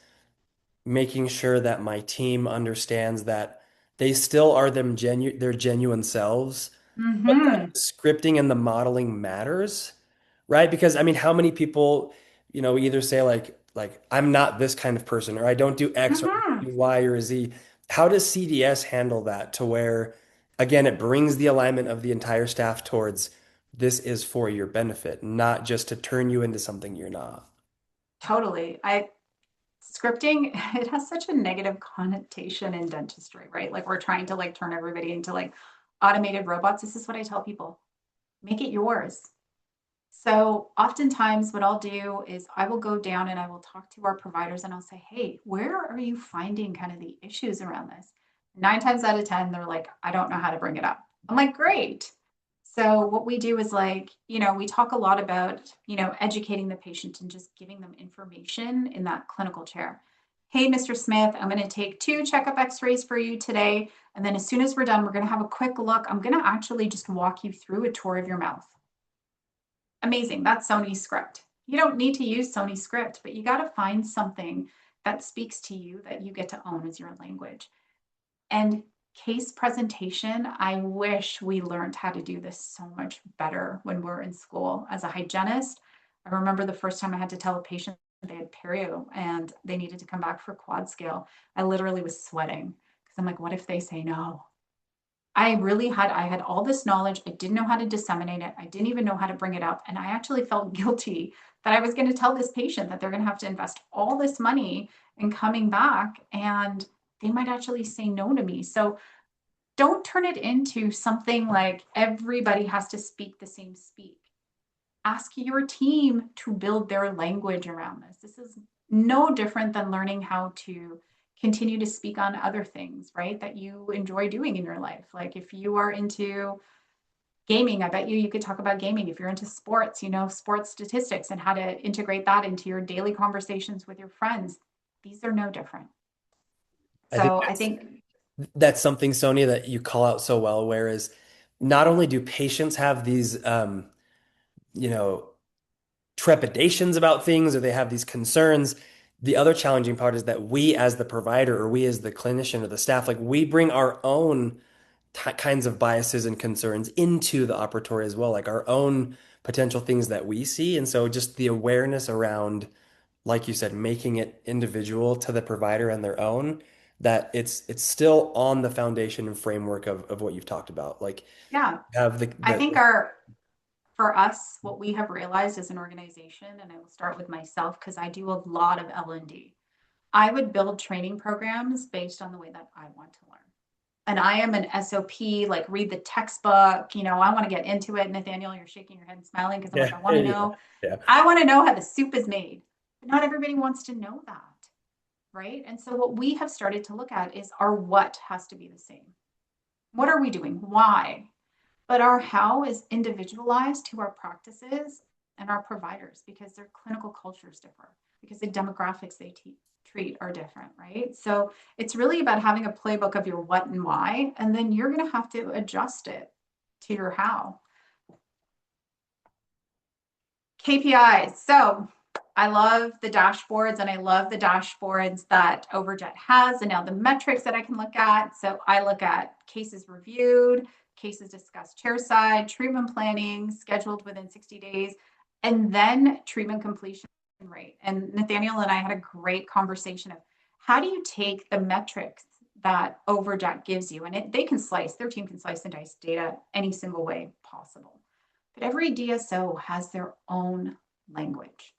making sure that my team understands that they still are their genuine selves, but that Mm-hmm. the scripting and the modeling matters, right? Because I mean, how many people, either say like I'm not this kind of person, or I don't do X or Mm-hmm. do Y or Z. How does CDS handle that to where, again, it brings the alignment of the entire staff towards this is for your benefit, not just to turn you into something you're not? Totally. Scripting, it has such a negative connotation in dentistry, right? Like we're trying to like turn everybody into like automated robots. This is what I tell people. Make it yours. So oftentimes what I'll do is I will go down and I will talk to our providers and I'll say, hey, where are you finding kind of the issues around this? 9 times out of 10, they're like, I don't know how to bring it up. I'm like, great. So what we do is like, we talk a lot about, educating the patient and just giving them information in that clinical chair. Hey, Mr. Smith, I'm going to take 2 checkup x-rays for you today. And then as soon as we're done, we're going to have a quick look. I'm going to actually just walk you through a tour of your mouth. Amazing. That's Sony script. You don't need to use Sony script, but you got to find something that speaks to you that you get to own as your language. And case presentation, I wish we learned how to do this so much better when we're in school. As a hygienist, I remember the first time I had to tell a patient they had perio and they needed to come back for quad scale. I literally was sweating because I'm like, what if they say no? I had all this knowledge. I didn't know how to disseminate it. I didn't even know how to bring it up. And I actually felt guilty that I was going to tell this patient that they're going to have to invest all this money in coming back and they might actually say no to me. So don't turn it into something like everybody has to speak the same speak. Ask your team to build their language around this. This is no different than learning how to continue to speak on other things, right? That you enjoy doing in your life. Like if you are into gaming, I bet you could talk about gaming. If you're into sports, you know, sports statistics and how to integrate that into your daily conversations with your friends. These are no different. I think So I think, that's something, Sonia, that you call out so well, whereas not only do patients have these you know, trepidations about things or they have these concerns. The other challenging part is that we as the provider or we as the clinician or the staff, like we bring our own kinds of biases and concerns into the operatory as well, like our own potential things that we see. And so just the awareness around, like you said, making it individual to the provider and their own, that it's still on the foundation and framework of what you've talked about. Like yeah, have I think for us, what we have realized as an organization, and I will start with myself because I do a lot of L&D. I would build training programs based on the way that I want to learn. And I am an SOP, like read the textbook, you know, I want to get into it. Nathaniel, you're shaking your head and smiling because I'm like, yeah, I want to yeah, know. yeah. I want to know how the soup is made. But not everybody wants to know that, right? And so what we have started to look at is our what has to be the same. What are we doing? Why? But our how is individualized to our practices and our providers because their clinical cultures differ, because the demographics they treat are different, right? So it's really about having a playbook of your what and why, and then you're going to have to adjust it to your how. KPIs. So I love the dashboards and I love the dashboards that Overjet has and now the metrics that I can look at. So I look at cases reviewed, cases discussed chairside, treatment planning, scheduled within 60 days, and then treatment completion rate. And Nathaniel and I had a great conversation of how do you take the metrics that Overjet gives you, and they can slice, their team can slice and dice data any single way possible. But every DSO has their own language.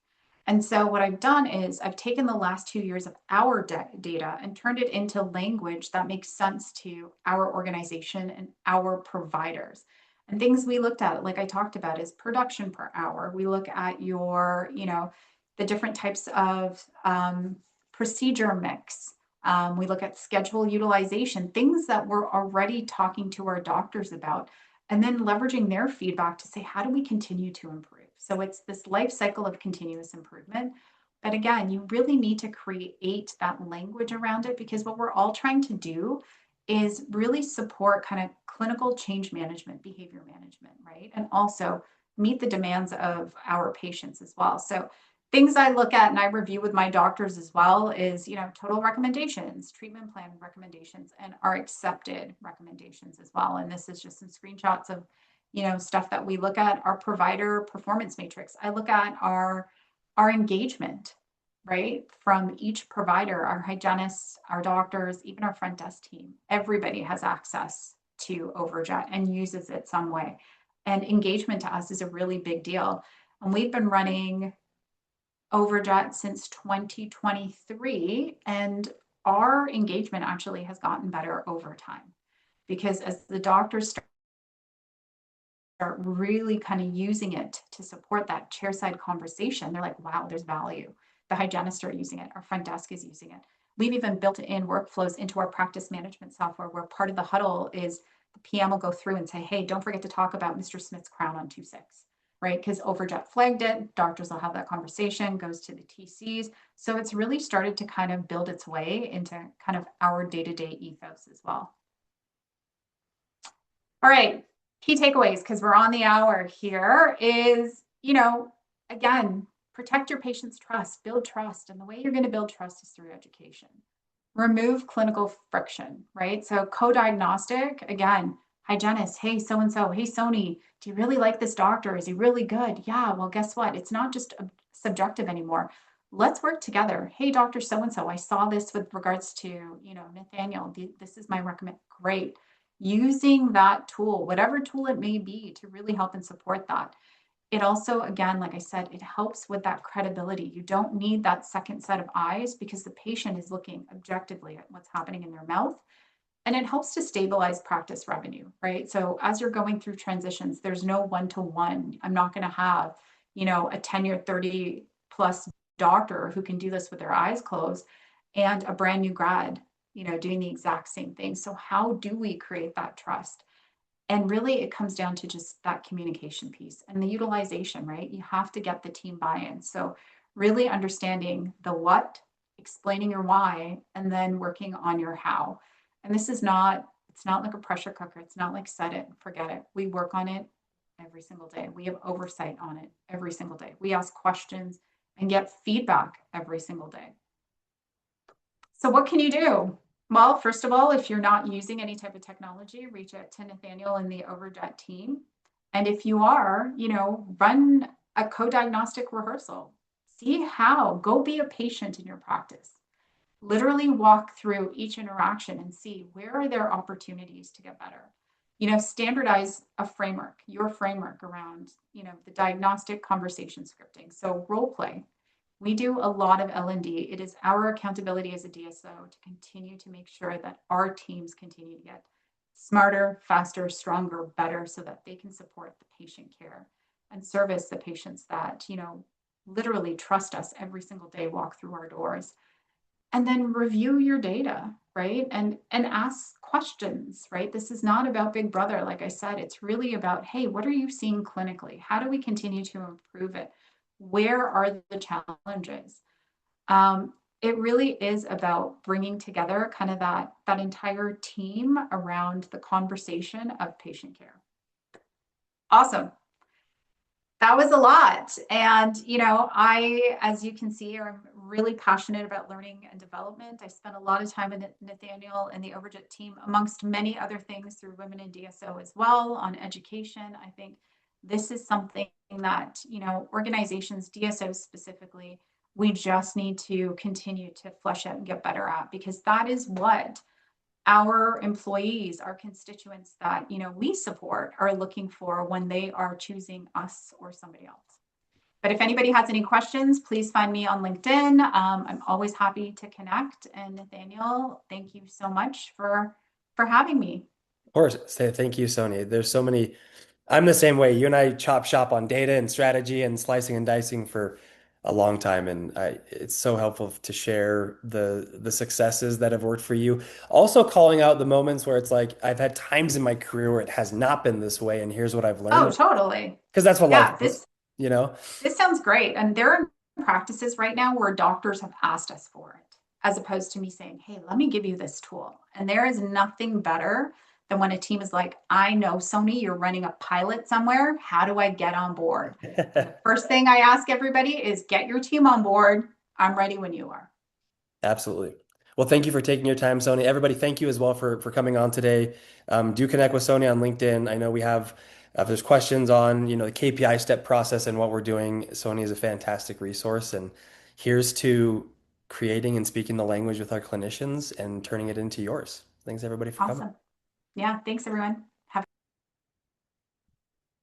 And so what I've done is I've taken the last 2 years of our data and turned it into language that makes sense to our organization and our providers. And things we looked at, like I talked about, is production per hour. We look at your, you know, the different types of procedure mix. We look at schedule utilization, things that we're already talking to our doctors about and then leveraging their feedback to say, how do we continue to improve? So it's this life cycle of continuous improvement. But again, you really need to create that language around it because what we're all trying to do is really support kind of clinical change management, behavior management, right? And also meet the demands of our patients as well. So things I look at and I review with my doctors as well is, you know, total recommendations, treatment plan recommendations, and our accepted recommendations as well. And this is just some screenshots of, you know, stuff that we look at. Our provider performance matrix. I look at our engagement, right, from each provider, our hygienists, our doctors, even our front desk team. Everybody has access to Overjet and uses it some way. And engagement to us is a really big deal. And we've been running Overjet since 2023, and our engagement actually has gotten better over time because as the doctors start really kind of using it to support that chairside conversation, they're like, wow, there's value. The hygienists are using it, our front desk is using it. We've even built in workflows into our practice management software where part of the huddle is the PM will go through and say, hey, don't forget to talk about Mr. Smith's crown on 2/6. Right? Because Overjet flagged it, doctors will have that conversation, goes to the TCs. So it's really started to kind of build its way into kind of our day-to-day ethos as well. All right, key takeaways, because we're on the hour here, is, you know, again, protect your patient's trust, build trust. And the way you're going to build trust is through education. Remove clinical friction, right? So co-diagnostic, again, hygienist, hey, so-and-so, hey, Sonni, do you really like this doctor? Is he really good? Yeah, well, guess what? It's not just subjective anymore. Let's work together. Hey, Dr. So-and-so, I saw this with regards to, you know, Nathaniel, this is my recommend. Great. using that tool, whatever tool it may be, to really help and support that. It also, again, like I said, it helps with that credibility. You don't need that second set of eyes because the patient is looking objectively at what's happening in their mouth. And it helps to stabilize practice revenue, right? So as you're going through transitions, there's no one-to-one. I'm not going to have, a tenured 30 plus doctor who can do this with their eyes closed and a brand new grad, doing the exact same thing. So how do we create that trust? And really, it comes down to just that communication piece and the utilization, right? You have to get the team buy-in. So really understanding the what, explaining your why, and then working on your how. And this is not, it's not like a pressure cooker. It's not like set it and forget it. We work on it every single day. We have oversight on it every single day. We ask questions and get feedback every single day. So what can you do? Well, first of all, if you're not using any type of technology, reach out to Nathaniel and the Overjet team. And if you are, run a co-diagnostic rehearsal. See how, go be a patient in your practice. Literally walk through each interaction and see where are there opportunities to get better. Standardize a framework, your framework around, the diagnostic conversation scripting. So role play, we do a lot of L&D. It is our accountability as a DSO to continue to make sure that our teams continue to get smarter, faster, stronger, better, so that they can support the patient care and service the patients that, literally trust us every single day, walk through our doors. And then review your data, right? And ask questions, right? This is not about Big Brother. Like I said, it's really about, hey, what are you seeing clinically? How do we continue to improve it? Where are the challenges? It really is about bringing together kind of that entire team around the conversation of patient care. Awesome. That was a lot. And, as you can see, I'm really passionate about learning and development. I spent a lot of time with Nathaniel and the Overjet team, amongst many other things, through Women in DSO as well, on education. I think this is something that, organizations, DSOs specifically, we just need to continue to flesh out and get better at, because that is what our employees, our constituents that, we support, are looking for when they are choosing us or somebody else. But if anybody has any questions, please find me on LinkedIn. I'm always happy to connect. And Nathaniel, thank you so much for having me. Of course. Say thank you, Sony. There's so many. I'm the same way. You and I chop shop on data and strategy and slicing and dicing for a long time, and it's so helpful to share the successes that have worked for you. Also, calling out the moments where it's like I've had times in my career where it has not been this way, and here's what I've Oh, learned. totally. Because that's what life Yeah, is, you know? this sounds great. And there are practices right now where doctors have asked us for it, as opposed to me saying, hey, let me give you this tool. And there is nothing better than when a team is like, I know, Sony, you're running a pilot somewhere. How do I get on board? And the first thing I ask everybody is get your team on board. I'm ready when you are. Absolutely. Well, thank you for taking your time, Sony. Everybody, thank you as well for coming on today. Do connect with Sony on LinkedIn. I know we have, if there's questions on, the KPI step process and what we're doing, Sony is a fantastic resource. And here's to creating and speaking the language with our clinicians and turning it into yours. Thanks, everybody, for coming. Awesome. Yeah, thanks everyone.